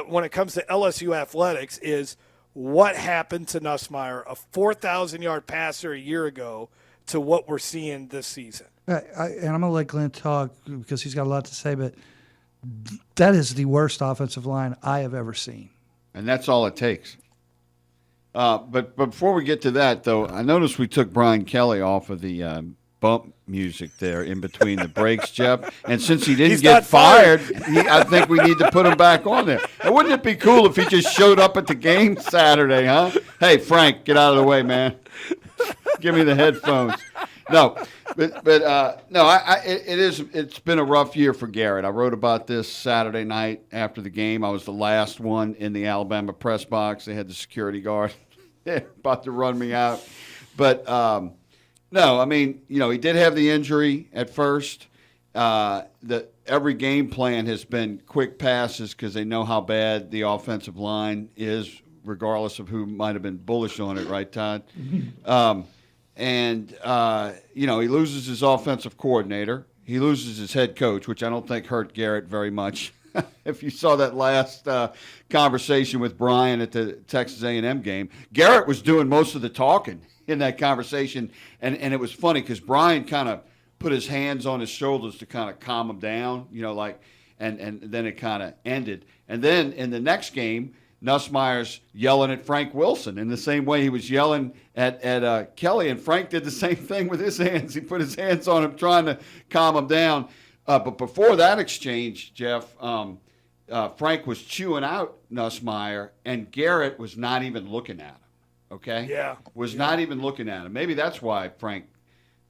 when it comes to LSU athletics, is what happened to Nussmeier, a 4,000-yard passer a year ago, to what we're seeing this season. And I'm going to let Glenn talk because he's got a lot to say, but that is the worst offensive line I have ever seen. And that's all it takes. But before we get to that, though, I noticed we took Brian Kelly off of the bump music there in between the breaks, Jeff. And since he didn't He's get not fired, I think we need to put him back on there. And wouldn't it be cool if he just showed up at the game Saturday, huh? Hey, Frank, get out of the way, man. Give me the headphones. No, it's been a rough year for Garrett. I wrote about this Saturday night after the game. I was the last one in the Alabama press box. They had the security guard about to run me out. But, no, I mean, he did have the injury at first. Every game plan has been quick passes because they know how bad the offensive line is, regardless of who might have been bullish on it, right, Todd? He loses his offensive coordinator. He loses his head coach, which I don't think hurt Garrett very much. If you saw that last conversation with Brian at the Texas A&M game, Garrett was doing most of the talking in that conversation, and it was funny because Brian kind of put his hands on his shoulders to kind of calm him down, and then it kind of ended. And then in the next game, Nussmeier's yelling at Frank Wilson in the same way he was yelling at Kelly, and Frank did the same thing with his hands. He put his hands on him trying to calm him down. But before that exchange, Jeff, Frank was chewing out Nussmeier, and Garrett was not even looking at him, okay? Yeah. Was not even looking at him. Maybe that's why Frank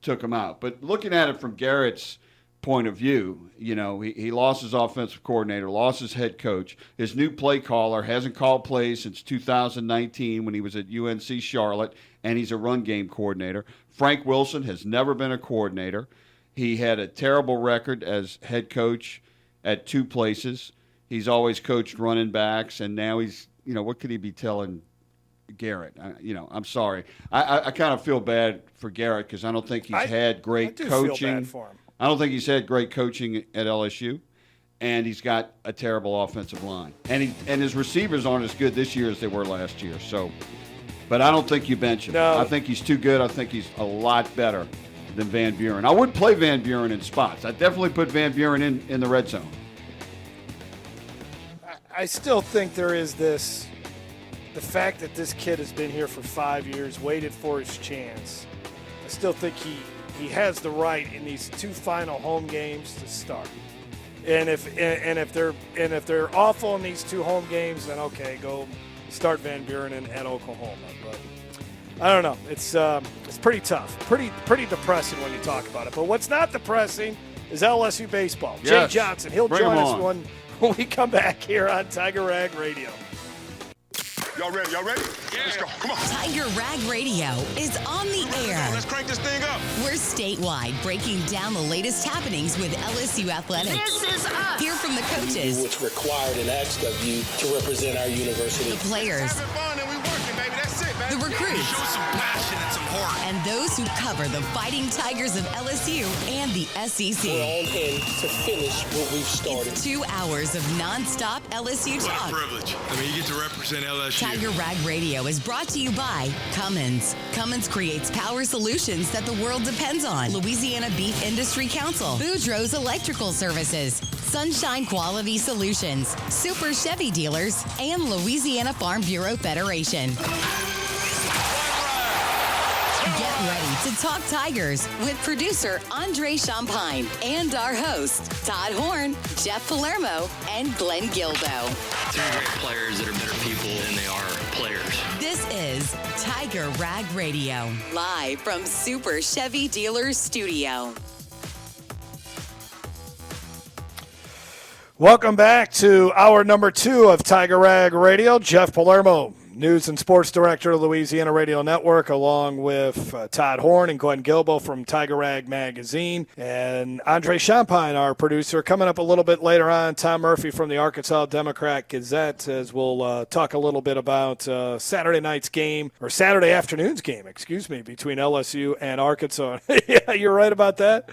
took him out. But looking at it from Garrett's point of view, he lost his offensive coordinator, lost his head coach. His new play caller hasn't called plays since 2019 when he was at UNC Charlotte, and he's a run game coordinator. Frank Wilson has never been a coordinator. He had a terrible record as head coach at two places. He's always coached running backs, and now he's, what could he be telling Garrett? I'm sorry. I kind of feel bad for Garrett because I don't think he's had great coaching. Feel bad for him. I don't think he's had great coaching at LSU, and he's got a terrible offensive line. And his receivers aren't as good this year as they were last year. So, but I don't think you bench him. No. I think he's too good. I think he's a lot better than Van Buren. I would play Van Buren in spots. I'd definitely put Van Buren in the red zone. I still think there is the fact that this kid has been here for 5 years, waited for his chance. I still think he has the right in these two final home games to start. And if they're awful in these two home games, then okay, go start Van Buren at Oklahoma. But I don't know. It's pretty tough, pretty depressing when you talk about it. But what's not depressing is LSU baseball. Yes. Jay Johnson, he'll Bring join him us on. when we come back here on Tiger Rag Radio. Y'all ready? Yeah. Let's go. Come on. Tiger Rag Radio is on the air. Let's crank this thing up. We're statewide, breaking down the latest happenings with LSU athletics. This is us. Hear from the coaches, What's required and asked of you to represent our university. the players, Having fun and we working, baby. That's it, the baby. recruits, Show some passion and some heart. and those who cover the Fighting Tigers of LSU and the We're SEC. on in to finish what we've started. It's 2 hours of nonstop LSU What a talk. privilege. You get to represent LSU. Tiger Rag Radio is brought to you by Cummins. Cummins creates power solutions that the world depends on. Louisiana Beef Industry Council. Boudreaux's Electrical Services. Sunshine Quality Solutions. Super Chevy Dealers. And Louisiana Farm Bureau Federation. Get ready to talk Tigers with producer Andre Champagne and our hosts Todd Horn, Jeff Palermo, and Glenn Gilbo. Three great players that are better people than they are players. This is Tiger Rag Radio, live from Super Chevy Dealers Studio. Welcome back to hour number 2 of Tiger Rag Radio. Jeff Palermo, News and Sports Director of Louisiana Radio Network, along with Todd Horn and Glenn Gilbo from Tiger Rag Magazine, and Andre Champagne, our producer. Coming up a little bit later on, Tom Murphy from the Arkansas Democrat Gazette, as we'll talk a little bit about Saturday afternoon's game, between LSU and Arkansas. Yeah, you're right about that.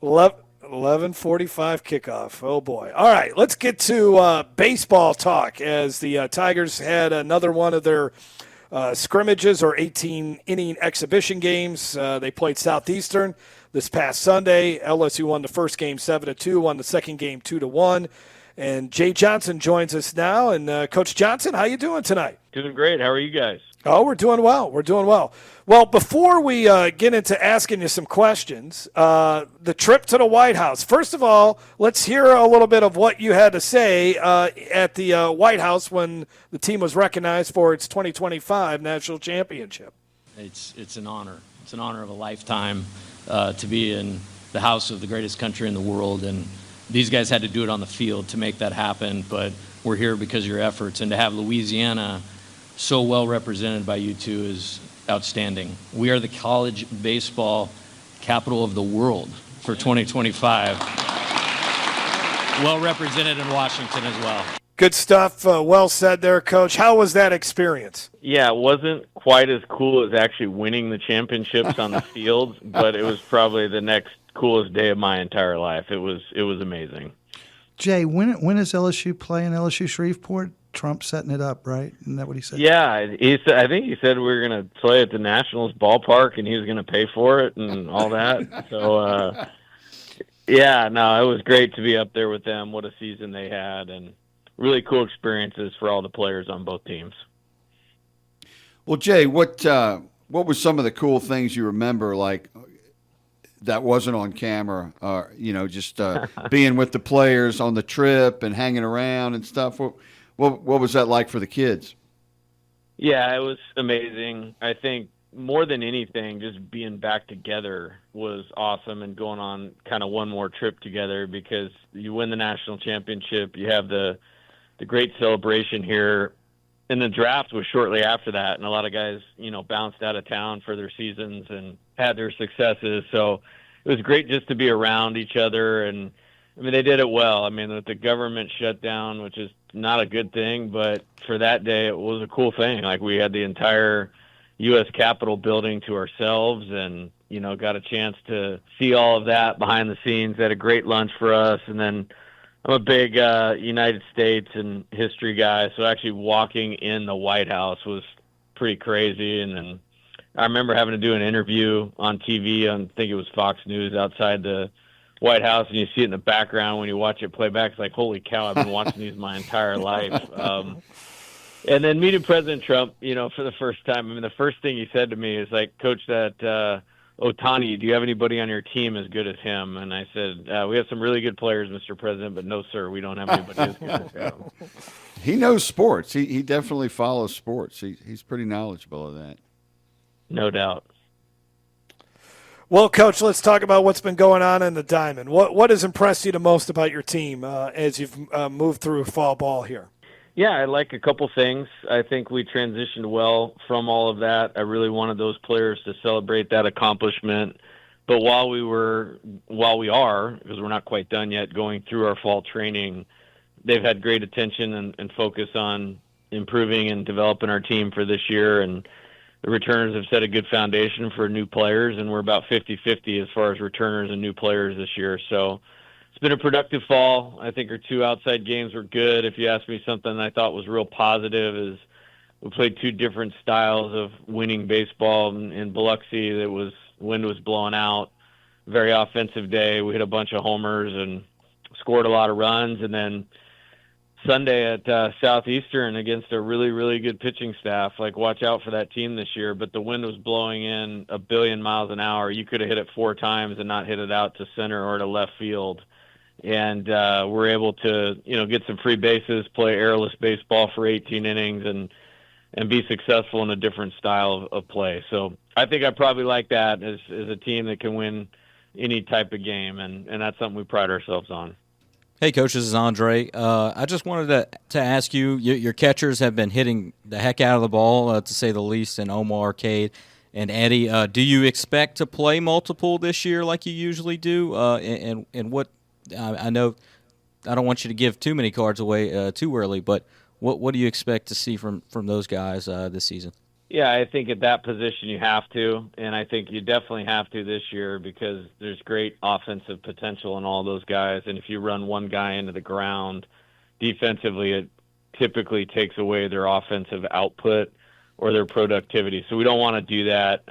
11:45 kickoff. Oh, boy. All right, let's get to baseball talk as the Tigers had another one of their scrimmages or 18-inning exhibition games. They played Southeastern this past Sunday. LSU won the first game 7-2, won the second game 2-1. And Jay Johnson joins us now. And, Coach Johnson, how you doing tonight? Doing great. How are you guys? Oh, we're doing well. We're doing well. Well, before we get into asking you some questions, the trip to the White House. First of all, let's hear a little bit of what you had to say at the White House when the team was recognized for its 2025 national championship. It's an honor. It's an honor of a lifetime to be in the house of the greatest country in the world, and these guys had to do it on the field to make that happen, but we're here because of your efforts, and to have Louisiana so well represented by you two is outstanding. We are the college baseball capital of the world for 2025. Well represented in Washington as well. Good stuff. Well said there, Coach. How was that experience? Yeah, it wasn't quite as cool as actually winning the championships on the field, but it was probably the next coolest day of my entire life. It was amazing. Jay, when is LSU playing LSU Shreveport? Trump setting it up, right? Isn't that what he said? Yeah, I think he said we were going to play at the Nationals ballpark and he was going to pay for it and all that. So, yeah, no, it was great to be up there with them. What a season they had, and really cool experiences for all the players on both teams. Well, Jay, what were some of the cool things you remember, like that wasn't on camera, just being with the players on the trip and hanging around and stuff? What was that like for the kids? Yeah, it was amazing. I think more than anything, just being back together was awesome, and going on kind of one more trip together, because you win the national championship, you have the great celebration here, and the draft was shortly after that, and a lot of guys, bounced out of town for their seasons and had their successes. So it was great just to be around each other, and I mean, they did it well. I mean, with the government shutdown, which is not a good thing, but for that day, it was a cool thing. Like, we had the entire U.S. Capitol building to ourselves, and, got a chance to see all of that behind the scenes. They had a great lunch for us, and then I'm a big United States and history guy, so actually walking in the White House was pretty crazy. And then I remember having to do an interview on TV on, I think it was Fox News, outside the White House, and you see it in the background when you watch it play back. It's like, holy cow, I've been watching these my entire life. And then meeting President Trump, for the first time, I mean, the first thing he said to me is like, Coach, that Ohtani, do you have anybody on your team as good as him? And I said, we have some really good players, Mr. President, but no, sir, we don't have anybody as good as him. He knows sports. He definitely follows sports. He's pretty knowledgeable of that. No doubt. Well, Coach, let's talk about what's been going on in the Diamond. What has impressed you the most about your team as you've moved through fall ball here? Yeah, I like a couple things. I think we transitioned well from all of that. I really wanted those players to celebrate that accomplishment. But while we are, because we're not quite done yet, going through our fall training, they've had great attention and focus on improving and developing our team for this year. And the returners have set a good foundation for new players, and we're about 50-50 as far as returners and new players this year. So it's been a productive fall. I think our two outside games were good. If you ask me, something I thought was real positive is we played two different styles of winning baseball. In Biloxi, wind was blowing out, very offensive day. We hit a bunch of homers and scored a lot of runs. And then Sunday at Southeastern against a really, really good pitching staff. Like, watch out for that team this year. But the wind was blowing in 1 billion miles an hour. You could have hit it 4 times and not hit it out to center or to left field. And we're able to, get some free bases, play airless baseball for 18 innings, and be successful in a different style of play. So I think I probably like that as a team that can win any type of game, and that's something we pride ourselves on. Hey, Coach, this is Andre. I just wanted to ask you, your catchers have been hitting the heck out of the ball, to say the least, in Omar, Cade, and Eddie. Do you expect to play multiple this year like you usually do? And what I know I don't want you to give too many cards away too early, but what do you expect to see from those guys this season? Yeah, I think at that position you have to, and I think you definitely have to this year because there's great offensive potential in all those guys, and if you run one guy into the ground defensively, it typically takes away their offensive output or their productivity. So we don't want to do that.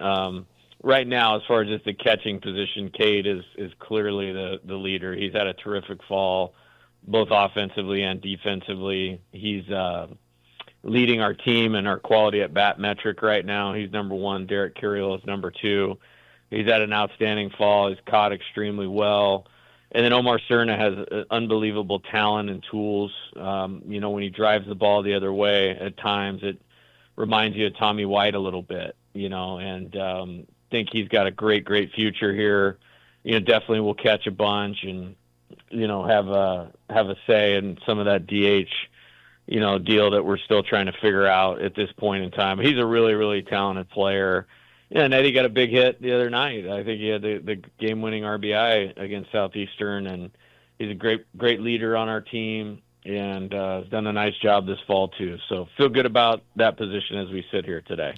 Right now, as far as just the catching position, Cade is clearly the leader. He's had a terrific fall, both offensively and defensively. He's leading our team and our quality at bat metric right now. He's number one. Derek Curiel is number two. He's had an outstanding fall. He's caught extremely well. And then Omar Cerna has unbelievable talent and tools. When he drives the ball the other way, at times it reminds you of Tommy White a little bit, and think he's got a great future here. Definitely will catch a bunch and, have a say in some of that DH, deal that we're still trying to figure out at this point in time. He's a really, really talented player. Yeah, and Eddie got a big hit the other night. I think he had the game-winning RBI against Southeastern, and he's a great leader on our team, and has done a nice job this fall too. So feel good about that position as we sit here today.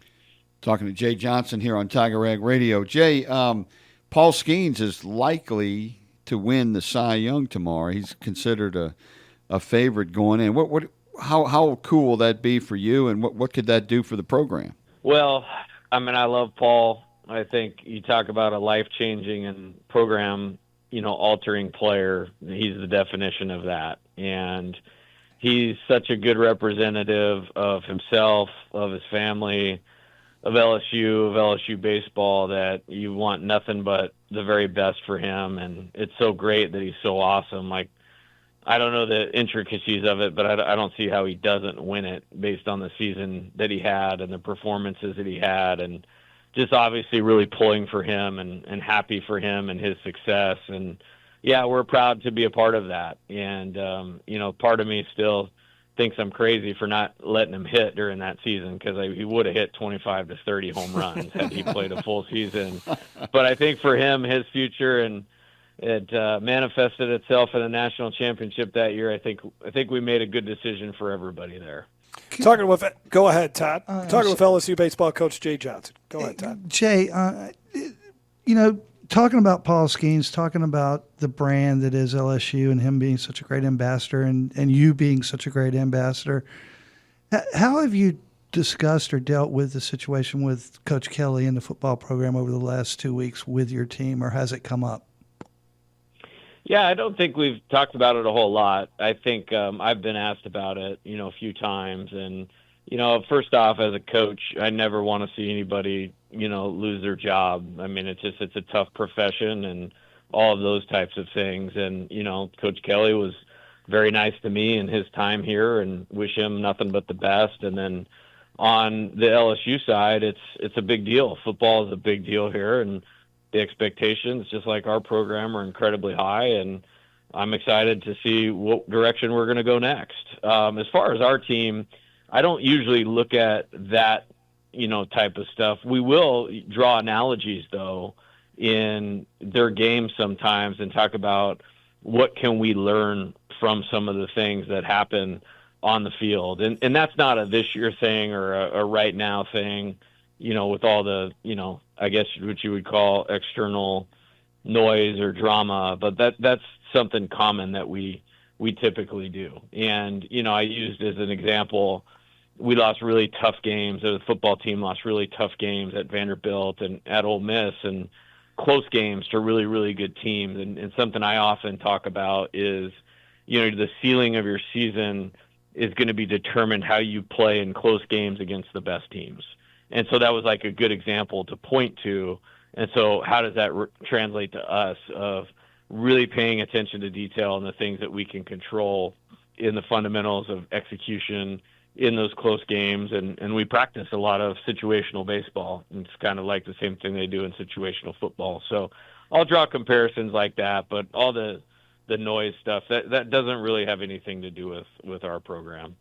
Talking to Jay Johnson here on Tiger Rag Radio. Jay, Paul Skeens is likely to win the Cy Young tomorrow. He's considered a favorite going in. How cool will that be for you, and what could that do for the program? Well, I love Paul. I think you talk about a life-changing and program, altering player. He's the definition of that. And he's such a good representative of himself, of his family, of LSU baseball, that you want nothing but the very best for him. And it's so great that he's so awesome. Like, I don't know the intricacies of it, but I don't see how he doesn't win it based on the season that he had and the performances that he had, and just obviously really pulling for him and happy for him and his success. And yeah, we're proud to be a part of that. And, part of me still thinks I'm crazy for not letting him hit during that season, because he would have hit 25 to 30 home runs had he played a full season. But I think for him, his future, and it manifested itself in a national championship that year. I think we made a good decision for everybody there. Go ahead, Todd. Talking with LSU baseball coach Jay Johnson. Go ahead, Todd. Jay, talking about Paul Skeens, talking about the brand that is LSU and him being such a great ambassador and you being such a great ambassador, how have you discussed or dealt with the situation with Coach Kelly and the football program over the last 2 weeks with your team, or has it come up? Yeah, I don't think we've talked about it a whole lot. I think I've been asked about it, a few times. And, first off, as a coach, I never want to see anybody, lose their job. It's a tough profession and all of those types of things. And, Coach Kelly was very nice to me in his time here, and wish him nothing but the best. And then on the LSU side, it's a big deal. Football is a big deal here, and the expectations, just like our program, are incredibly high, and I'm excited to see what direction we're going to go next. As far as our team, I don't usually look at that, type of stuff. We will draw analogies, though, in their game sometimes, and talk about what can we learn from some of the things that happen on the field. And that's not a this year thing or a right now thing, with all the, I guess what you would call external noise or drama, but that's something common that we typically do. And, I used as an example, we lost really tough games. The football team lost really tough games at Vanderbilt and at Ole Miss, and close games to really, really good teams. And something I often talk about is, the ceiling of your season is going to be determined how you play in close games against the best teams. And so that was like a good example to point to. And so how does that translate to us, of really paying attention to detail and the things that we can control in the fundamentals of execution in those close games? And we practice a lot of situational baseball. It's kind of like the same thing they do in situational football. So I'll draw comparisons like that, but all the noise stuff, that doesn't really have anything to do with our program.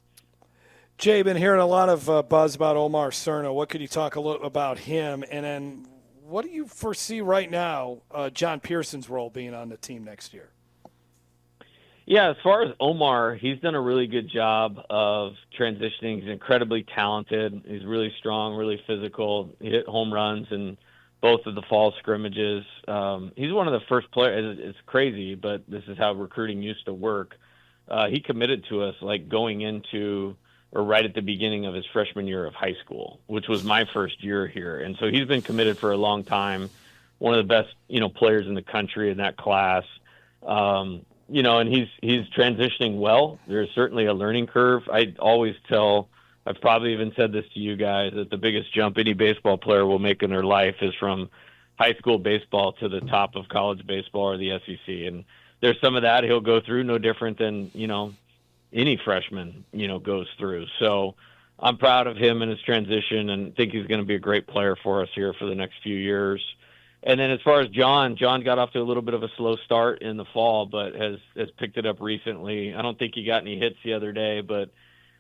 Jay, been hearing a lot of buzz about Omar Cerna. What could you talk a little about him? And then what do you foresee right now John Pearson's role being on the team next year? Yeah, as far as Omar, he's done a really good job of transitioning. He's incredibly talented. He's really strong, really physical. He hit home runs in both of the fall scrimmages. He's one of the first players. It's crazy, but this is how recruiting used to work. He committed to us going into or right at the beginning of his freshman year of high school, which was my first year here. And so he's been committed for a long time, one of the best, players in the country in that class. And he's transitioning well. There's certainly a learning curve. I always tell I've probably even said this to you guys, that the biggest jump any baseball player will make in their life is from high school baseball to the top of college baseball or the SEC. And there's some of that he'll go through, no different than, any freshman, goes through. So I'm proud of him and his transition and think he's going to be a great player for us here for the next few years. And then as far as John got off to a little bit of a slow start in the fall, but has picked it up recently. I don't think he got any hits the other day, but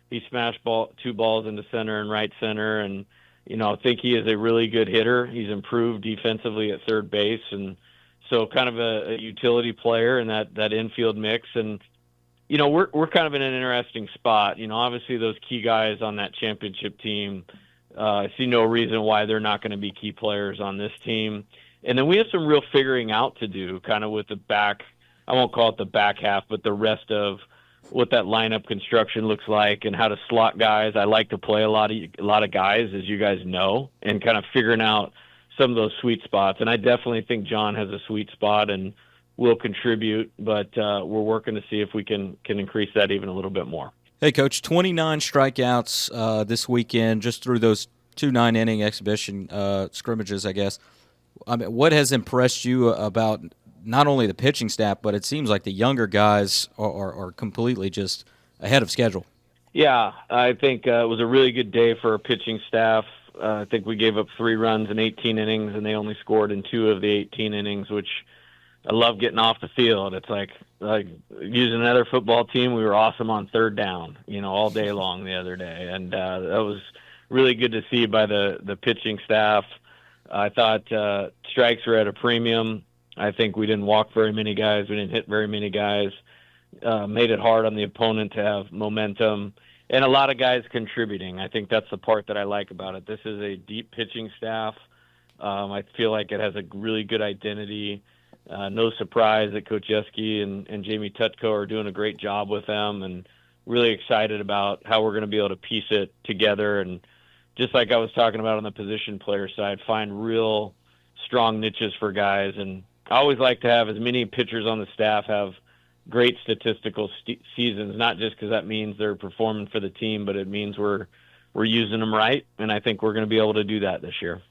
he smashed two balls into center and right center. And, I think he is a really good hitter. He's improved defensively at third base. And so kind of a utility player in that infield mix. And, we're kind of in an interesting spot. Obviously those key guys on that championship team, I see no reason why they're not going to be key players on this team. And then we have some real figuring out to do kind of with the back, I won't call it the back half, but the rest of what that lineup construction looks like and how to slot guys. I like to play a lot of guys, as you guys know, and kind of figuring out some of those sweet spots. And I definitely think John has a sweet spot and will contribute, but we're working to see if we can increase that even a little bit more. Hey, Coach, 29 strikeouts this weekend just through those 2 9-inning exhibition scrimmages, I guess. I mean, what has impressed you about not only the pitching staff, but it seems like the younger guys are completely just ahead of schedule? Yeah, I think it was a really good day for our pitching staff. I think we gave up 3 runs in 18 innings, and they only scored in 2 of the 18 innings, which I love getting off the field. It's like using another football team, we were awesome on third down, all day long the other day. And that was really good to see by the pitching staff. I thought strikes were at a premium. I think we didn't walk very many guys. We didn't hit very many guys. Made it hard on the opponent to have momentum. And a lot of guys contributing. I think that's the part that I like about it. This is a deep pitching staff. I feel like it has a really good identity. No surprise that Coach Yeski and Jamie Tutko are doing a great job with them, and really excited about how we're going to be able to piece it together. And just like I was talking about on the position player side, find real strong niches for guys. And I always like to have as many pitchers on the staff have great statistical seasons, not just because that means they're performing for the team, but it means we're using them right. And I think we're going to be able to do that this year.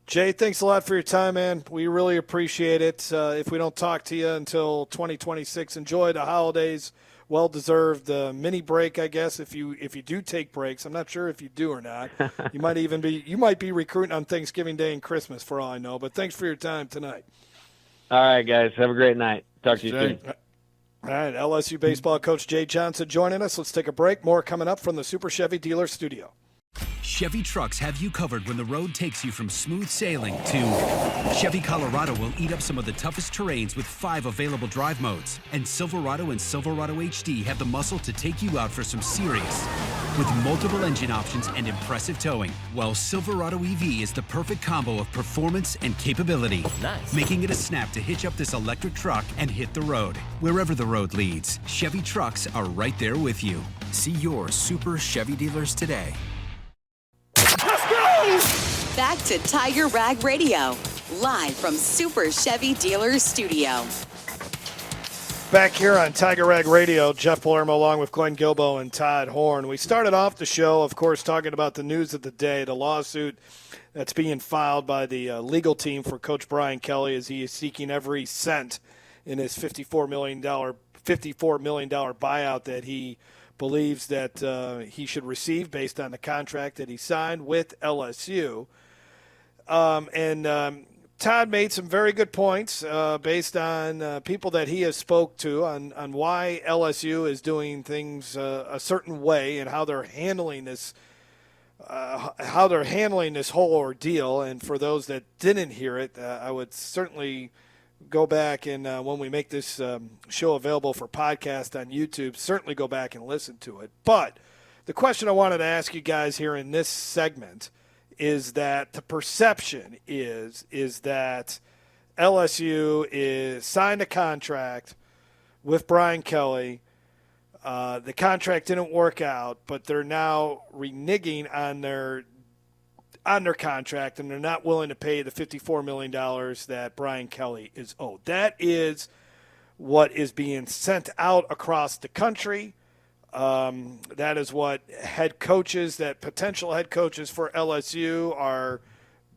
Jay, thanks a lot for your time, man. We really appreciate it. If we don't talk to you until 2026, enjoy the holidays. Well-deserved mini break, I guess, if you do take breaks. I'm not sure if you do or not. You might be recruiting on Thanksgiving Day and Christmas, for all I know. But thanks for your time tonight. All right, guys. Have a great night. Talk to you soon. All right, LSU baseball coach Jay Johnson joining us. Let's take a break. More coming up from the Super Chevy Dealer Studio. Chevy trucks have you covered when the road takes you from smooth sailing to Chevy Colorado will eat up some of the toughest terrains with 5 available drive modes. And Silverado and Silverado HD have the muscle to take you out for some serious with multiple engine options and impressive towing. While Silverado EV is the perfect combo of performance and capability, making it a snap to hitch up this electric truck and hit the road. Wherever the road leads, Chevy trucks are right there with you. See your Super Chevy dealers today. Back to Tiger Rag Radio, live from Super Chevy Dealers Studio. Back here on Tiger Rag Radio, Jeff Palermo along with Glenn Gilbo and Todd Horn. We started off the show, of course, talking about the news of the day, the lawsuit that's being filed by the legal team for Coach Brian Kelly as he is seeking every cent in his $54 million buyout that he believes that he should receive based on the contract that he signed with LSU. Todd made some very good points based on people that he has spoke to on why LSU is doing things a certain way and how they're handling this whole ordeal. And for those that didn't hear it, I would certainly go back and when we make this show available for podcast on YouTube, certainly go back and listen to it. But the question I wanted to ask you guys here in this segment is that the perception is that LSU is signed a contract with Brian Kelly. The contract didn't work out, but they're now reneging on their contract, and they're not willing to pay the $54 million that Brian Kelly is owed. That is what is being sent out across the country. That is what potential head coaches for LSU are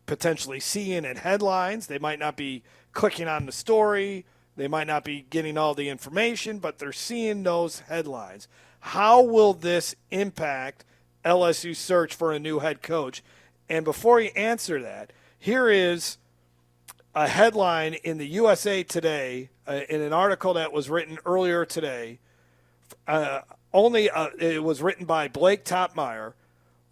potentially seeing in headlines. They might not be clicking on the story. They might not be getting all the information, but they're seeing those headlines. How will this impact LSU's search for a new head coach? And before you answer that, here is a headline in the USA Today, in an article that was written earlier today. It was written by Blake Topmeyer.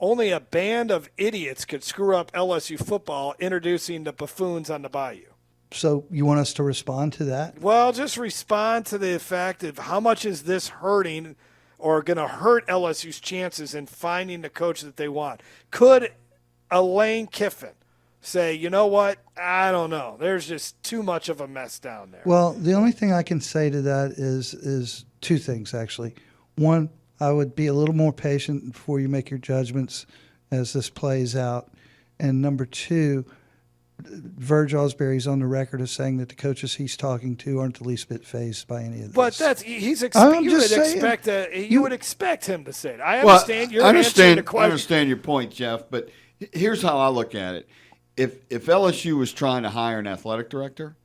Only a band of idiots could screw up LSU football, introducing the buffoons on the Bayou. So you want us to respond to that? Well, just respond to the fact of how much is this hurting or going to hurt LSU's chances in finding the coach that they want. Could a Lane Kiffin say, you know what, I don't know, there's just too much of a mess down there? Well, the only thing I can say to that is two things, actually. One, I would be a little more patient before you make your judgments as this plays out. And number two, Verge Osbury's on the record as saying that the coaches he's talking to aren't the least bit fazed by any of this. But you would expect him to say it. I understand I answering the question. I understand your point, Jeff, but here's how I look at it. If LSU was trying to hire an athletic director,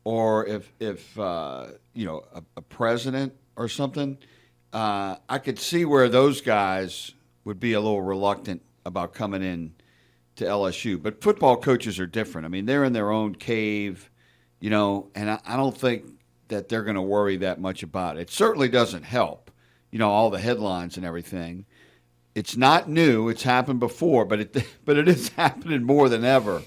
or if a president or something, I could see where those guys would be a little reluctant about coming in to LSU. But football coaches are different. I mean, they're in their own cave, and I don't think that they're going to worry that much about it. It certainly doesn't help, all the headlines and everything. It's not new. It's happened before, but it is happening more than ever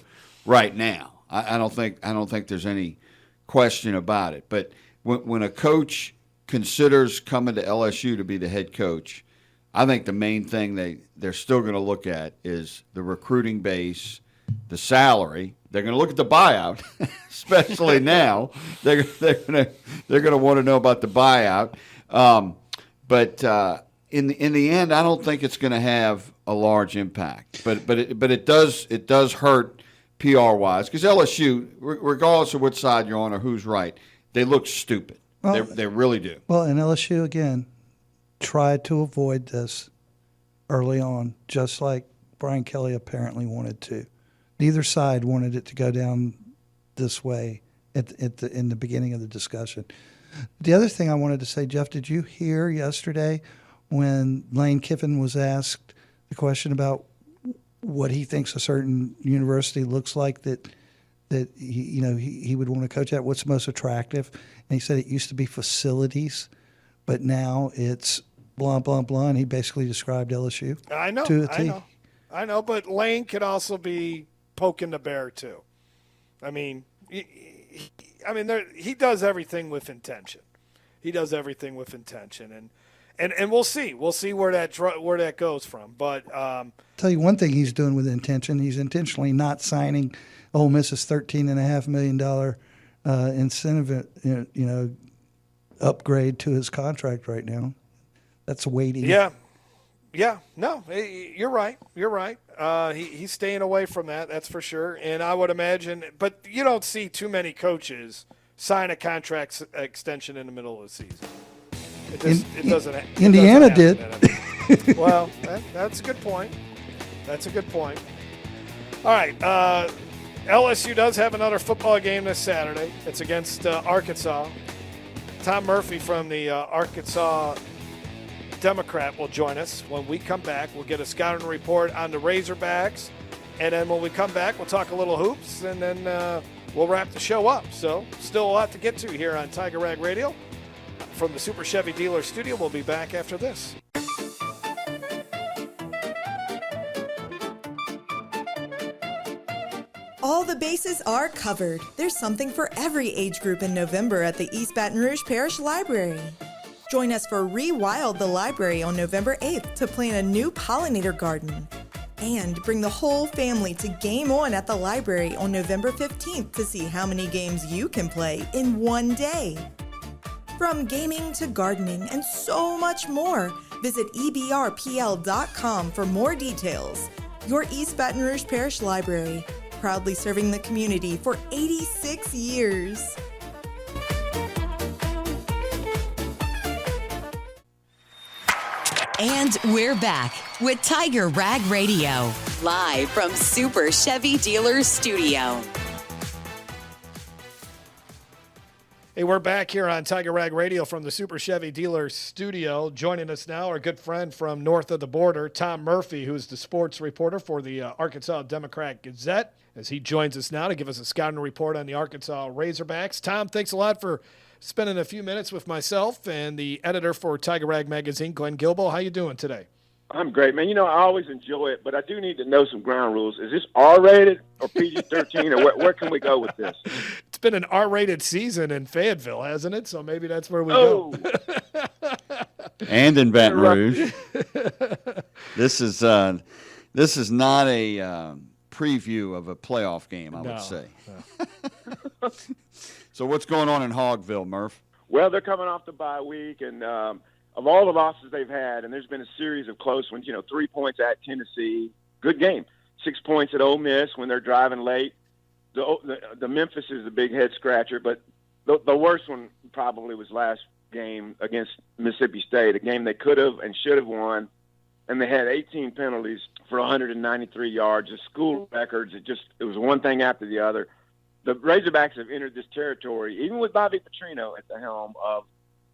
right now. I don't think there's any question about it. But when a coach considers coming to LSU to be the head coach, I think the main thing they're still going to look at is the recruiting base, the salary. They're going to look at the buyout, especially now. They're going to want to know about the buyout. But in the end, I don't think it's going to have a large impact. But it does hurt PR wise, because LSU, regardless of which side you're on or who's right, they look stupid. Well, they really do. Well, and LSU again tried to avoid this early on, just like Brian Kelly apparently wanted to. Neither side wanted it to go down this way in the beginning of the discussion. The other thing I wanted to say, Jeff, did you hear yesterday when Lane Kiffin was asked the question about what he thinks a certain university looks like that he would want to coach at? What's most attractive? And he said it used to be facilities, but now it's blah, blah, blah. And he basically described LSU to a T. I know, but Lane could also be poking the bear too. I mean, he does everything with intention. He does everything with intention, and we'll see. We'll see where that goes from. But tell you one thing he's doing with intention. He's intentionally not signing Ole Miss's $13.5 million incentive, upgrade to his contract right now. That's weighty. Yeah. No, you're right. He's staying away from that. That's for sure. And I would imagine, but you don't see too many coaches sign a contract extension in the middle of the season. It doesn't. Indiana did. Well, that's a good point. All right. LSU does have another football game this Saturday. It's against Arkansas. Tom Murphy from the Arkansas Democrat will join us. When we come back, we'll get a scouting report on the Razorbacks. And then when we come back, we'll talk a little hoops, and then we'll wrap the show up. So still a lot to get to here on Tiger Rag Radio. From the Super Chevy Dealer Studio, we'll be back after this. All the bases are covered. There's something for every age group in November at the East Baton Rouge Parish Library. Join us for Rewild the Library on November 8th to plant a new pollinator garden. And bring the whole family to Game On at the library on November 15th to see how many games you can play in one day. From gaming to gardening and so much more, visit ebrpl.com for more details. Your East Baton Rouge Parish Library, proudly serving the community for 86 years. And we're back with Tiger Rag Radio, live from Super Chevy Dealers Studio. Hey, we're back here on Tiger Rag Radio from the Super Chevy Dealers Studio. Joining us now, our good friend from north of the border, Tom Murphy, who's the sports reporter for the Arkansas Democrat-Gazette, as he joins us now to give us a scouting report on the Arkansas Razorbacks. Tom, thanks a lot for spending a few minutes with myself and the editor for Tiger Rag Magazine, Glenn Gilbo. How you doing today? I'm great, man. You know, I always enjoy it, but I do need to know some ground rules. Is this R-rated or PG-13, or where can we go with this? It's been an R-rated season in Fayetteville, hasn't it? So maybe that's where we go. And in Baton Rouge. This is not a preview of a playoff game, I would say. No. So what's going on in Hogville, Murph? Well, they're coming off the bye week, and of all the losses they've had, and there's been a series of close ones, 3 points at Tennessee, good game. 6 points at Ole Miss when they're driving late. The Memphis is the big head scratcher, but the worst one probably was last game against Mississippi State, a game they could have and should have won, and they had 18 penalties for 193 yards, the school records. It was one thing after the other. The Razorbacks have entered this territory, even with Bobby Petrino at the helm, of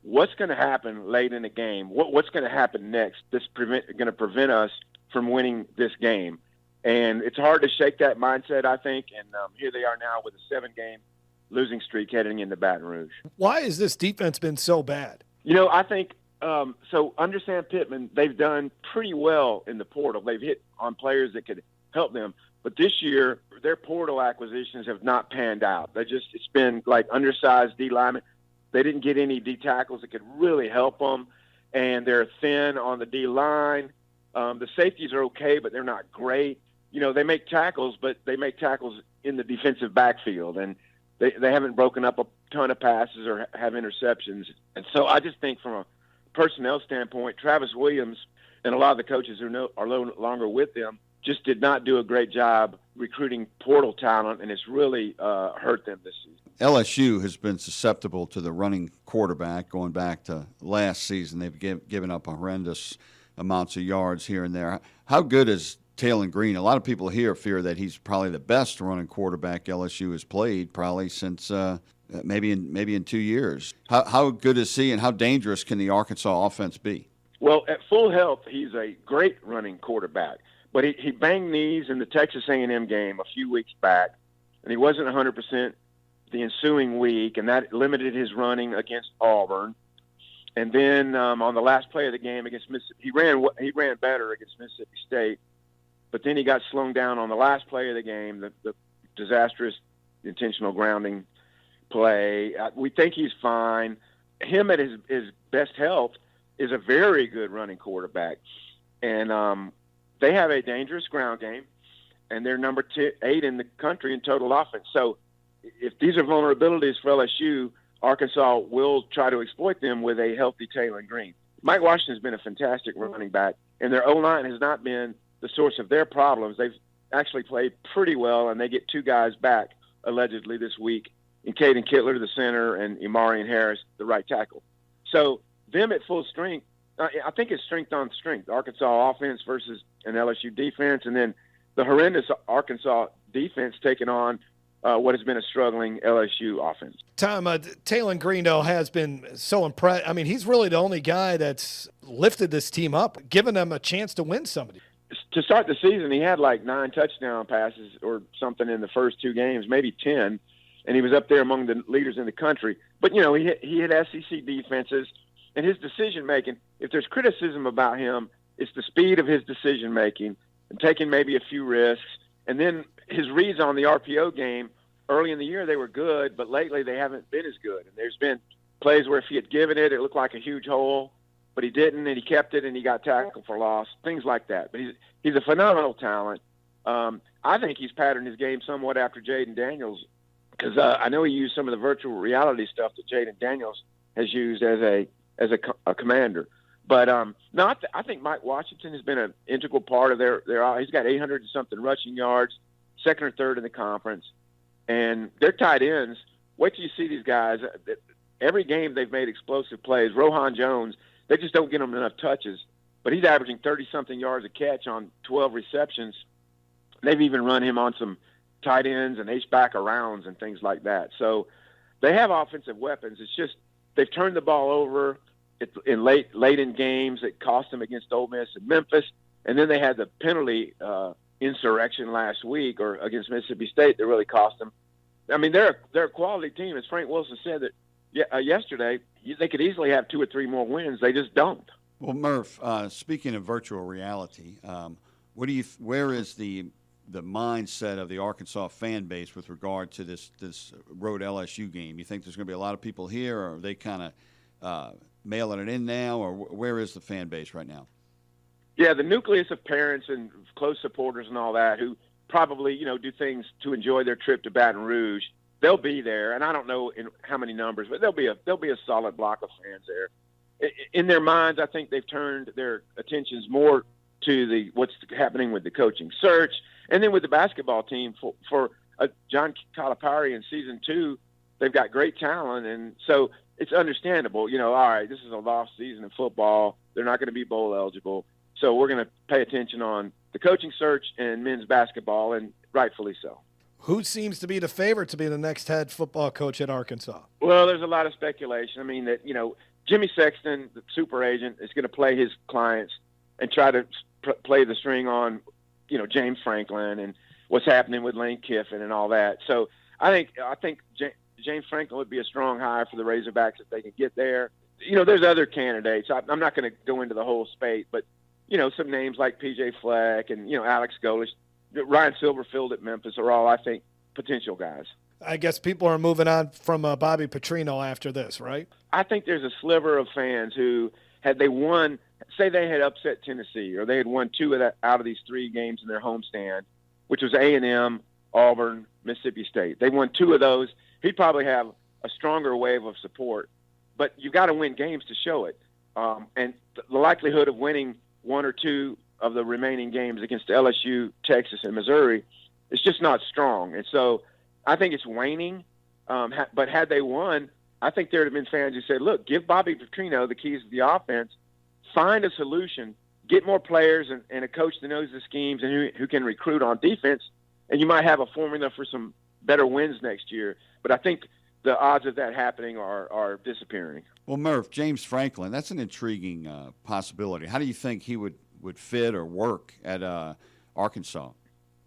what's going to happen late in the game? What's going to happen next? This going to prevent us from winning this game. And it's hard to shake that mindset, I think. And here they are now with a 7-game losing streak heading into Baton Rouge. Why has this defense been so bad? I think so under Sam Pittman, they've done pretty well in the portal. They've hit on players that could help them. But this year, their portal acquisitions have not panned out. It's been like undersized D linemen. They didn't get any D tackles that could really help them, and they're thin on the D line. The safeties are okay, but they're not great. They make tackles, but they make tackles in the defensive backfield, and they haven't broken up a ton of passes or have interceptions. And so I just think from a personnel standpoint, Travis Williams and a lot of the coaches who are no longer with them just did not do a great job recruiting portal talent, and it's really hurt them this season. LSU has been susceptible to the running quarterback going back to last season. They've given up horrendous amounts of yards here and there. How good is Taylor Green? A lot of people here fear that he's probably the best running quarterback LSU has played probably since maybe in 2 years. How good is he, and how dangerous can the Arkansas offense be? Well, at full health, he's a great running quarterback. But he banged knees in the Texas A&M game a few weeks back, and he wasn't 100% the ensuing week, and that limited his running against Auburn. And then on the last play of the game against Mississippi, he ran better against Mississippi State, but then he got slowed down on the last play of the game, the disastrous intentional grounding play. We think he's fine. Him at his best health is a very good running quarterback, and they have a dangerous ground game, and they're number 8 in the country in total offense. So if these are vulnerabilities for LSU, Arkansas will try to exploit them with a healthy Taylor Green. Mike Washington's been a fantastic running back, and their O-line has not been the source of their problems. They've actually played pretty well, and they get 2 guys back, allegedly, this week, in Caden Kittler, the center, and Imarian Harris, the right tackle. So them at full strength, I think it's strength on strength, Arkansas offense versus an LSU defense, and then the horrendous Arkansas defense taking on what has been a struggling LSU offense. Tom, Taylor Green, though, has been so impressed. I mean, he's really the only guy that's lifted this team up, given them a chance to win somebody. To start the season, he had like 9 touchdown passes or something in the first 2 games, maybe 10, and he was up there among the leaders in the country. But, he had SEC defenses, and his decision-making, if there's criticism about him, it's the speed of his decision-making and taking maybe a few risks. And then his reads on the RPO game, early in the year they were good, but lately they haven't been as good. And there's been plays where if he had given it, it looked like a huge hole, but he didn't, and he kept it, and he got tackled for loss, things like that. But he's a phenomenal talent. I think he's patterned his game somewhat after Jaden Daniels, because I know he used some of the virtual reality stuff that Jaden Daniels has used as a commander. But no, I think Mike Washington has been an integral part of their. He's got 800 and something rushing yards, 2nd or 3rd in the conference, and their tight ends. Wait till you see these guys. Every game they've made explosive plays. Rohan Jones, they just don't get him enough touches, but he's averaging 30-something yards a catch on 12 receptions. They've even run him on some tight ends and H-back arounds and things like that. So they have offensive weapons. It's just they've turned the ball over in late in games. It cost them against Ole Miss and Memphis, and then they had the penalty insurrection last week or against Mississippi State that really cost them. I mean, they're a quality team. As Frank Wilson said that yesterday, they could easily have 2 or 3 more wins. They just don't. Well, Murph, speaking of virtual reality, where is the mindset of the Arkansas fan base with regard to this road LSU game? You think there's going to be a lot of people here, or are they kind of mailing it in now, or where is the fan base right now? Yeah, the nucleus of parents and close supporters and all that who probably, do things to enjoy their trip to Baton Rouge, they'll be there. And I don't know in how many numbers, but there'll be a solid block of fans there. In their minds, I think they've turned their attentions more to what's happening with the coaching search, and then with the basketball team for John Calipari in season 2, they've got great talent, and so it's understandable. All right, this is a lost season in football. They're not going to be bowl eligible, so we're going to pay attention on the coaching search and men's basketball, and rightfully so. Who seems to be the favorite to be the next head football coach at Arkansas? Well, there's a lot of speculation. I mean, that Jimmy Sexton, the super agent, is going to play his clients and try to play the string on, James Franklin and what's happening with Lane Kiffin and all that. So I think James Franklin would be a strong hire for the Razorbacks if they can get there. There's other candidates. I'm not going to go into the whole spate, but some names like P.J. Fleck and Alex Golish, Ryan Silverfield at Memphis are all, I think, potential guys. I guess people are moving on from Bobby Petrino after this, right? I think there's a sliver of fans who, had they won, say they had upset Tennessee, or they had won 2 out of these 3 games in their homestand, which was A&M, Auburn, Mississippi State. They won 2 of those. He'd probably have a stronger wave of support. But you've got to win games to show it. And the likelihood of winning 1 or 2 of the remaining games against LSU, Texas, and Missouri is just not strong. And so I think it's waning. But had they won, I think there would have been fans who said, look, give Bobby Petrino the keys to the offense, find a solution, get more players and a coach that knows the schemes and who can recruit on defense, and you might have a formula for some better wins next year. But I think the odds of that happening are disappearing. Well, Murph, James Franklin, that's an intriguing possibility. How do you think he would fit or work at Arkansas?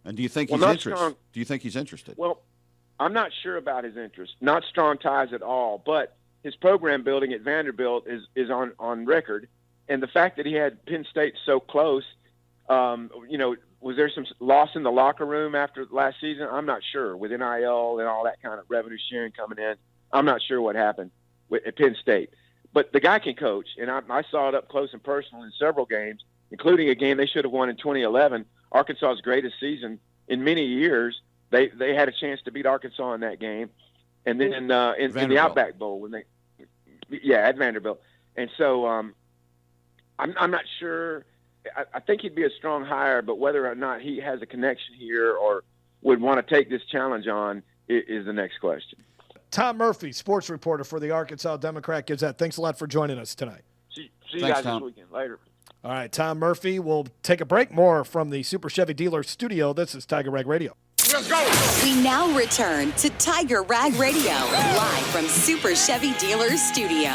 And do you think he's interested? Do you think he's interested? Well, I'm not sure about his interest. Not strong ties at all, but his program building at Vanderbilt is on record. And the fact that he had Penn State so close, was there some loss in the locker room after last season? I'm not sure. With NIL and all that kind of revenue sharing coming in, I'm not sure what happened at Penn State. But the guy can coach, and I saw it up close and personal in several games, including a game they should have won in 2011, Arkansas's greatest season in many years. They had a chance to beat Arkansas in that game, and then in the Outback Bowl at Vanderbilt. And so I'm not sure. I think he'd be a strong hire, but whether or not he has a connection here or would want to take this challenge on is the next question. Tom Murphy, sports reporter for the Arkansas Democrat-Gazette. Thanks a lot for joining us tonight. See you guys this weekend. Later. All right, Tom Murphy. We'll take a break. More from the Super Chevy Dealer studio. This is Tiger Rag Radio. Let's go. We now return to Tiger Rag Radio, live from Super Chevy Dealers studio.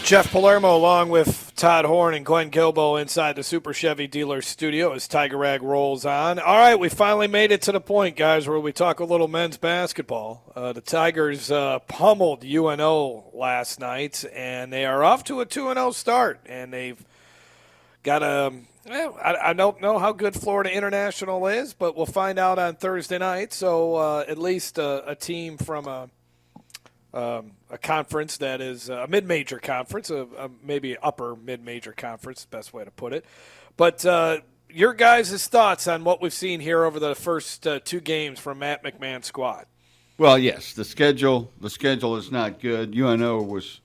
Jeff Palermo along with Todd Horn and Glenn Gilbo inside the Super Chevy Dealers studio as Tiger Rag rolls on. All right, we finally made it to the point, guys, where we talk a little men's basketball. The Tigers pummeled UNO last night, and they are off to a 2-0 start. And they've got I don't know how good Florida International is, but we'll find out on Thursday night. So at least a team from a conference that is a mid-major conference, maybe upper mid-major conference, best way to put it. But your guys' thoughts on what we've seen here over the first 2 games from Matt McMahon's squad? Well, yes, the schedule is not good. UNO was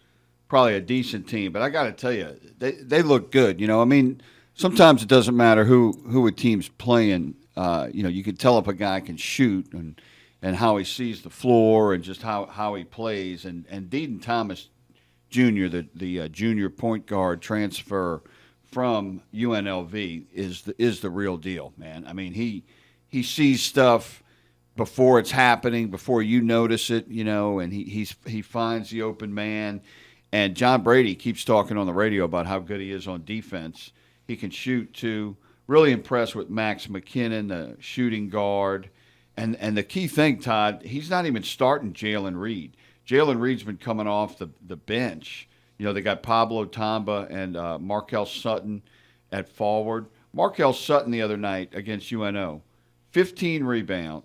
probably a decent team, but I got to tell you, they look good. I mean, sometimes it doesn't matter who a team's playing. You can tell if a guy can shoot and how he sees the floor and just how he plays. And Deaton Thomas Jr., the junior point guard transfer from UNLV, is the real deal, man. I mean, he sees stuff before it's happening, before you notice it, and he finds the open man. And John Brady keeps talking on the radio about how good he is on defense. He can shoot too. Really impressed with Max McKinnon, the shooting guard. And the key thing, Todd, he's not even starting Jalen Reed. Jalen Reed's been coming off the bench. They got Pablo Tamba and Markel Sutton at forward. Markel Sutton the other night against UNO, 15 rebounds.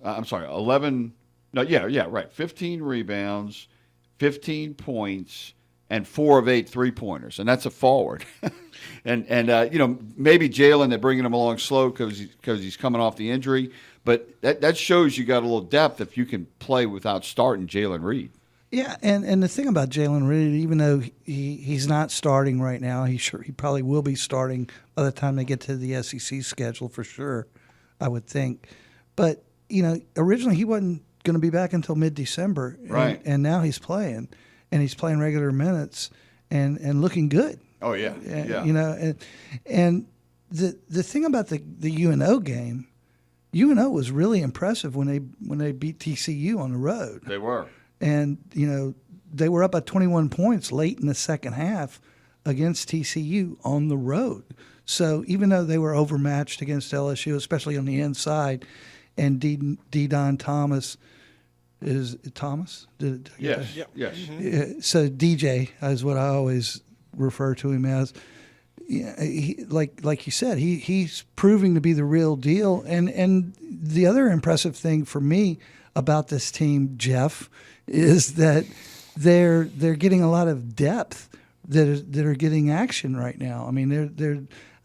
15 rebounds, 15 points, and 4 of 8 3-pointers, and that's a forward. and maybe Jalen, they're bringing him along slow because he's coming off the injury, but that shows you got a little depth if you can play without starting Jalen Reed. Yeah, and the thing about Jalen Reed, even though he's not starting right now, he probably will be starting by the time they get to the SEC schedule for sure, I would think. But originally he wasn't going to be back until mid-December, right? And now he's playing, and he's playing regular minutes and looking good. Oh yeah, yeah. And the thing about the UNO game, UNO was really impressive when they beat TCU on the road. They were. And, they were up by 21 points late in the second half against TCU on the road. So even though they were overmatched against LSU, especially on the inside, and D-Don Thomas is Thomas? Yes, yes. Mm-hmm. So DJ is what I always refer to him as. Like you said, he's proving to be the real deal. And the other impressive thing for me about this team, Jeff, is that they're getting a lot of depth that are getting action right now. I mean,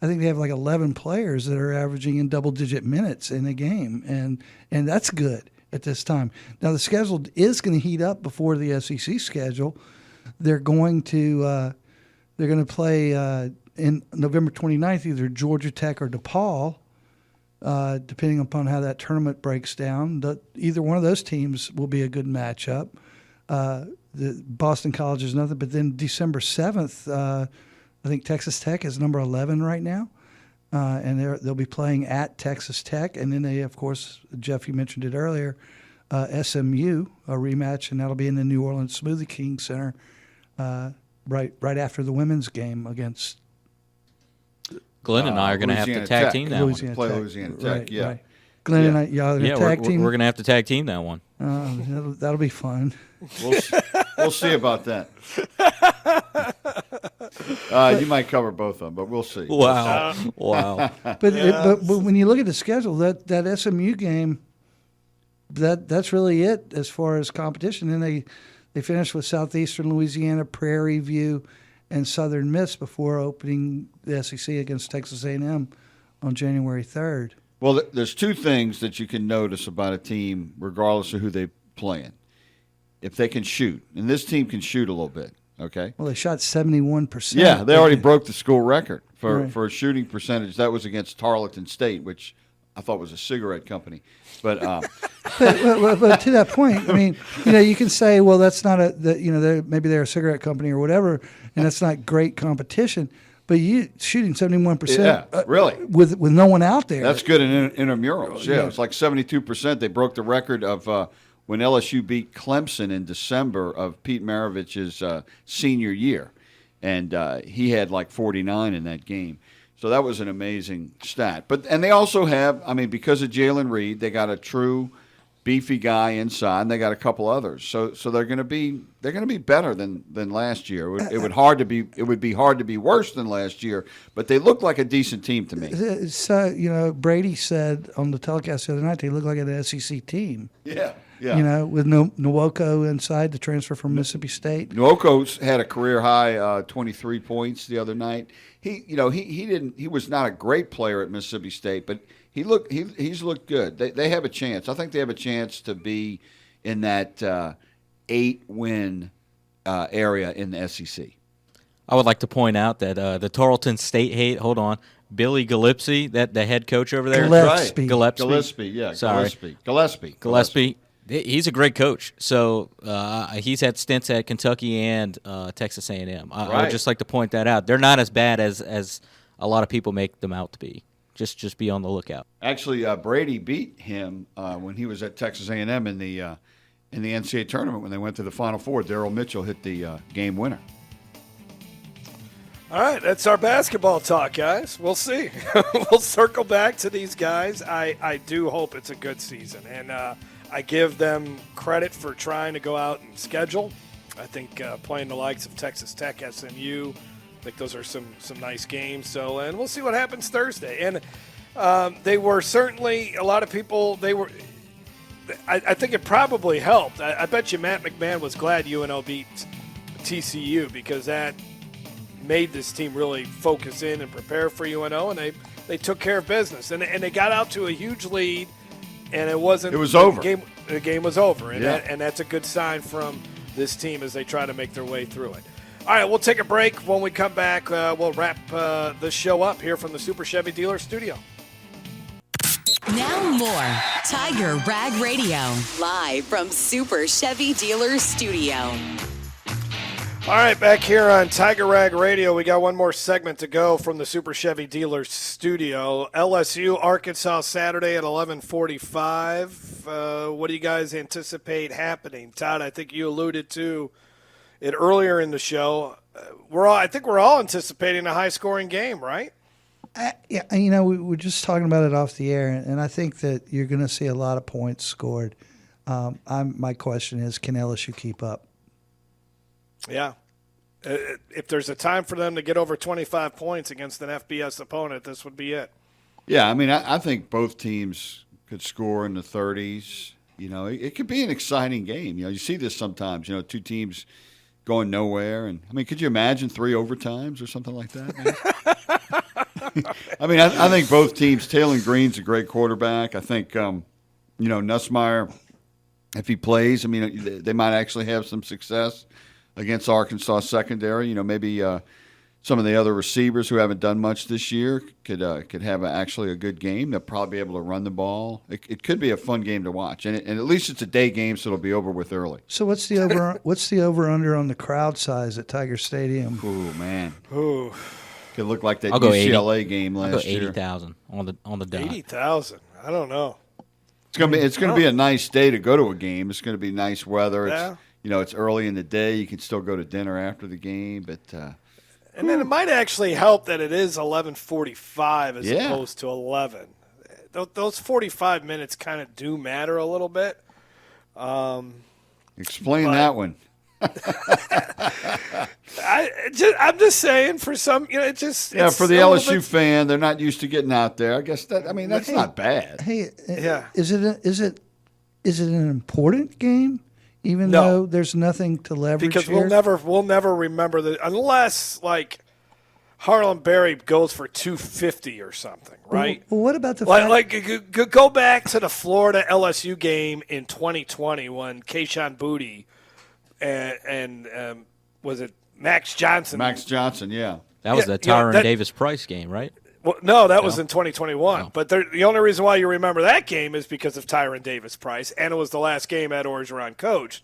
I think they have like 11 players that are averaging in double-digit minutes in a game, and that's good at this time. Now the schedule is going to heat up before the SEC schedule. They're going to play in November 29th either Georgia Tech or DePaul. Depending upon how that tournament breaks down, either one of those teams will be a good matchup. The Boston College is nothing, but then December 7th, I think Texas Tech is number 11 right now, and they'll be playing at Texas Tech, and then they, of course, Jeff, you mentioned it earlier, SMU, a rematch, and that'll be in the New Orleans Smoothie King Center right after the women's game against. Glenn and I are going to have to tag team that one. Louisiana Tech, right, yeah. Right. Glenn and I, y'all are going to tag team? We're going to have to tag team that one. That'll be fun. We'll see about that. You might cover both of them, but we'll see. Wow. But when you look at the schedule, that SMU game, that's really it as far as competition. And they finished with Southeastern Louisiana, Prairie View, and Southern Miss before opening the SEC against Texas A&M on January 3rd. Well, there's two things that you can notice about a team, regardless of who they're playing. If they can shoot, and this team can shoot a little bit, okay? Well, they shot 71%. Yeah, they already broke the school record for a shooting percentage. That was against Tarleton State, which I thought was a cigarette company. But but to that point, I mean, you can say, well, that's not maybe they're a cigarette company or whatever, and that's not great competition. But you shooting 71%, really, with no one out there. That's good in intramurals. Yeah, it's like 72%. They broke the record of when LSU beat Clemson in December of Pete Maravich's senior year, and he had like 49 in that game. So that was an amazing stat. And they also have, because of Jalen Reed, they got a true beefy guy inside, and they got a couple others. So they're going to be better than last year. It would be hard to be worse than last year, but they look like a decent team to me. So Brady said on the telecast the other night they look like an SEC team. Yeah. With Nwoko inside, the transfer from Mississippi State. Nwoko's had a career high 23 points the other night. He was not a great player at Mississippi State, but he's looked good. They have a chance. I think they have a chance to be in that 8-win area in the SEC. I would like to point out that the Tarleton State hate. Hold on, Billy Gillespie, that the head coach over there. Gillespie. Gillespie. Yeah. Sorry. Gillespie. He's a great coach. So he's had stints at Kentucky and Texas A&M. I would just like to point that out. They're not as bad as a lot of people make them out to be. Just be on the lookout. Actually, Brady beat him when he was at Texas A&M in the NCAA tournament when they went to the Final Four. Darryl Mitchell hit the game winner. All right, that's our basketball talk, guys. We'll see. We'll circle back to these guys. I do hope it's a good season, and I give them credit for trying to go out and schedule. I think playing the likes of Texas Tech, SMU, I think those are some nice games. So, and we'll see what happens Thursday. And they were certainly, a lot of people, I think it probably helped. I bet you Matt McMahon was glad UNO beat TCU because that made this team really focus in and prepare for UNO, and they took care of business. And they got out to a huge lead, and it wasn't. It was over. The game was over, and, yeah. and that's a good sign from this team as they try to make their way through it. All right, we'll take a break. When we come back, we'll wrap the show up here from the Super Chevy Dealer Studio. Now more Tiger Rag Radio, live from Super Chevy Dealer Studio. All right, back here on Tiger Rag Radio, we got one more segment to go from the Super Chevy Dealer Studio. LSU, Arkansas, Saturday at 11:45. What do you guys anticipate happening? Todd, I think you alluded to it earlier in the show. I think we're all anticipating a high-scoring game, right? Yeah, we were just talking about it off the air, and I think that you're going to see a lot of points scored. My question is, can LSU keep up? Yeah. If there's a time for them to get over 25 points against an FBS opponent, this would be it. Yeah, I mean, I think both teams could score in the 30s. It could be an exciting game. You see this sometimes, two teams going nowhere. And, I mean, could you imagine 3 overtimes or something like that? I mean, I think both teams, Taylor Green's a great quarterback. I think, Nussmeier, if he plays, I mean, they might actually have some success against Arkansas secondary. Maybe some of the other receivers who haven't done much this year could have actually a good game. They'll probably be able to run the ball. It could be a fun game to watch, and at least it's a day game, so it'll be over with early. So what's the over under on the crowd size at Tiger Stadium? Oh man, ooh, could look like that I'll go UCLA 80. game last I'll go year. 80,000 on the dot. 80,000. I don't know. It's gonna be a nice day to go to a game. It's gonna be nice weather. Yeah. It's early in the day. You can still go to dinner after the game, but and then it might actually help that it is 11:45 as Yeah. opposed to 11. Those 45 minutes kind of do matter a little bit. Explain that one. I'm just saying for some, it just Yeah, it's for the a little LSU bit- fan, they're not used to getting out there. I guess that's not bad. Hey, Yeah. is it an important game? Even No. though there's nothing to leverage because here? we'll never remember that unless like Harlem Berry goes for 250 or something, right? Well, what about the like, fact? go back to the Florida LSU game in 2020 when Keyshawn Booty and was it Max Johnson? Max Johnson, yeah. That was the Tyron Davis Price game, right? Well, no, that was in 2021. No. But the only reason why you remember that game is because of Tyron Davis Price, and it was the last game Ed Orgeron coached.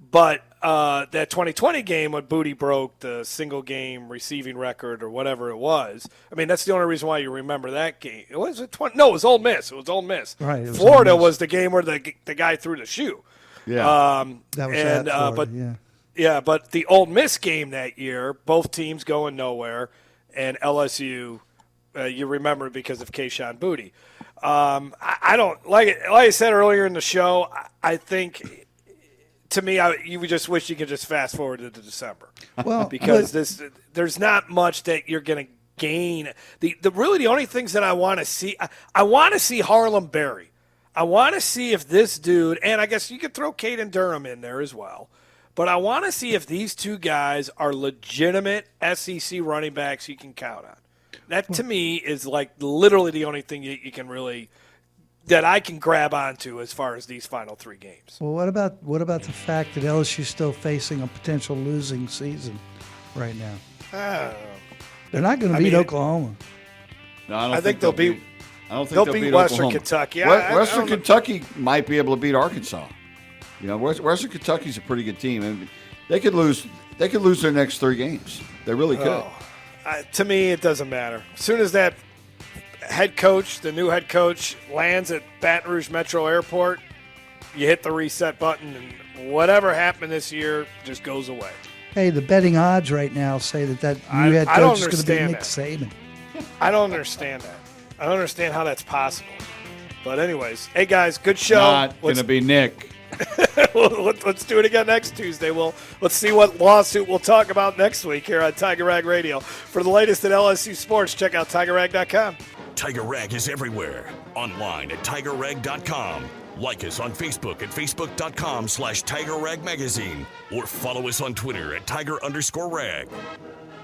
But that 2020 game when Booty broke the single-game receiving record or whatever it was, I mean, that's the only reason why you remember that game. Was it 20? No, it was Ole Miss. It was Ole Miss. Right. Florida was the game where the guy threw the shoe. Yeah. That was at Florida, yeah. Yeah, but the Ole Miss game that year, both teams going nowhere, and LSU – you remember it because of Keyshawn Booty. I don't like I said earlier in the show. I think to me, you just wish you could just fast forward to December. Well, because there's not much that you're going to gain. The only things that I want to see. I want to see Harlem Berry. I want to see if this dude, and I guess you could throw Caden Durham in there as well. But I want to see if these two guys are legitimate SEC running backs you can count on. That, to me, is like literally the only thing you can really – that I can grab onto as far as these final 3 games. Well, what about the fact that LSU's still facing a potential losing season right now? They're not going to beat Oklahoma. No, I don't I think they'll beat I don't think they'll they'll beat beat Western Oklahoma. Kentucky. Western Kentucky might be able to beat Arkansas. You know, Western Kentucky's a pretty good team, and they could lose their next 3 games. They really could. To me, it doesn't matter. As soon as that the new head coach, lands at Baton Rouge Metro Airport, you hit the reset button, and whatever happened this year just goes away. Hey, the betting odds right now say that new head coach is going to be Nick Saban. I don't understand that. I don't understand how that's possible. But anyways, hey guys, good show. Not going to be Nick. Let's do it again next Tuesday. Let's see what lawsuit we'll talk about next week here on Tiger Rag Radio. For the latest at LSU sports, check out TigerRag.com. Tiger Rag is everywhere. Online at TigerRag.com. Like us on Facebook at Facebook.com/Tiger Rag Magazine. Or follow us on Twitter at Tiger_Rag.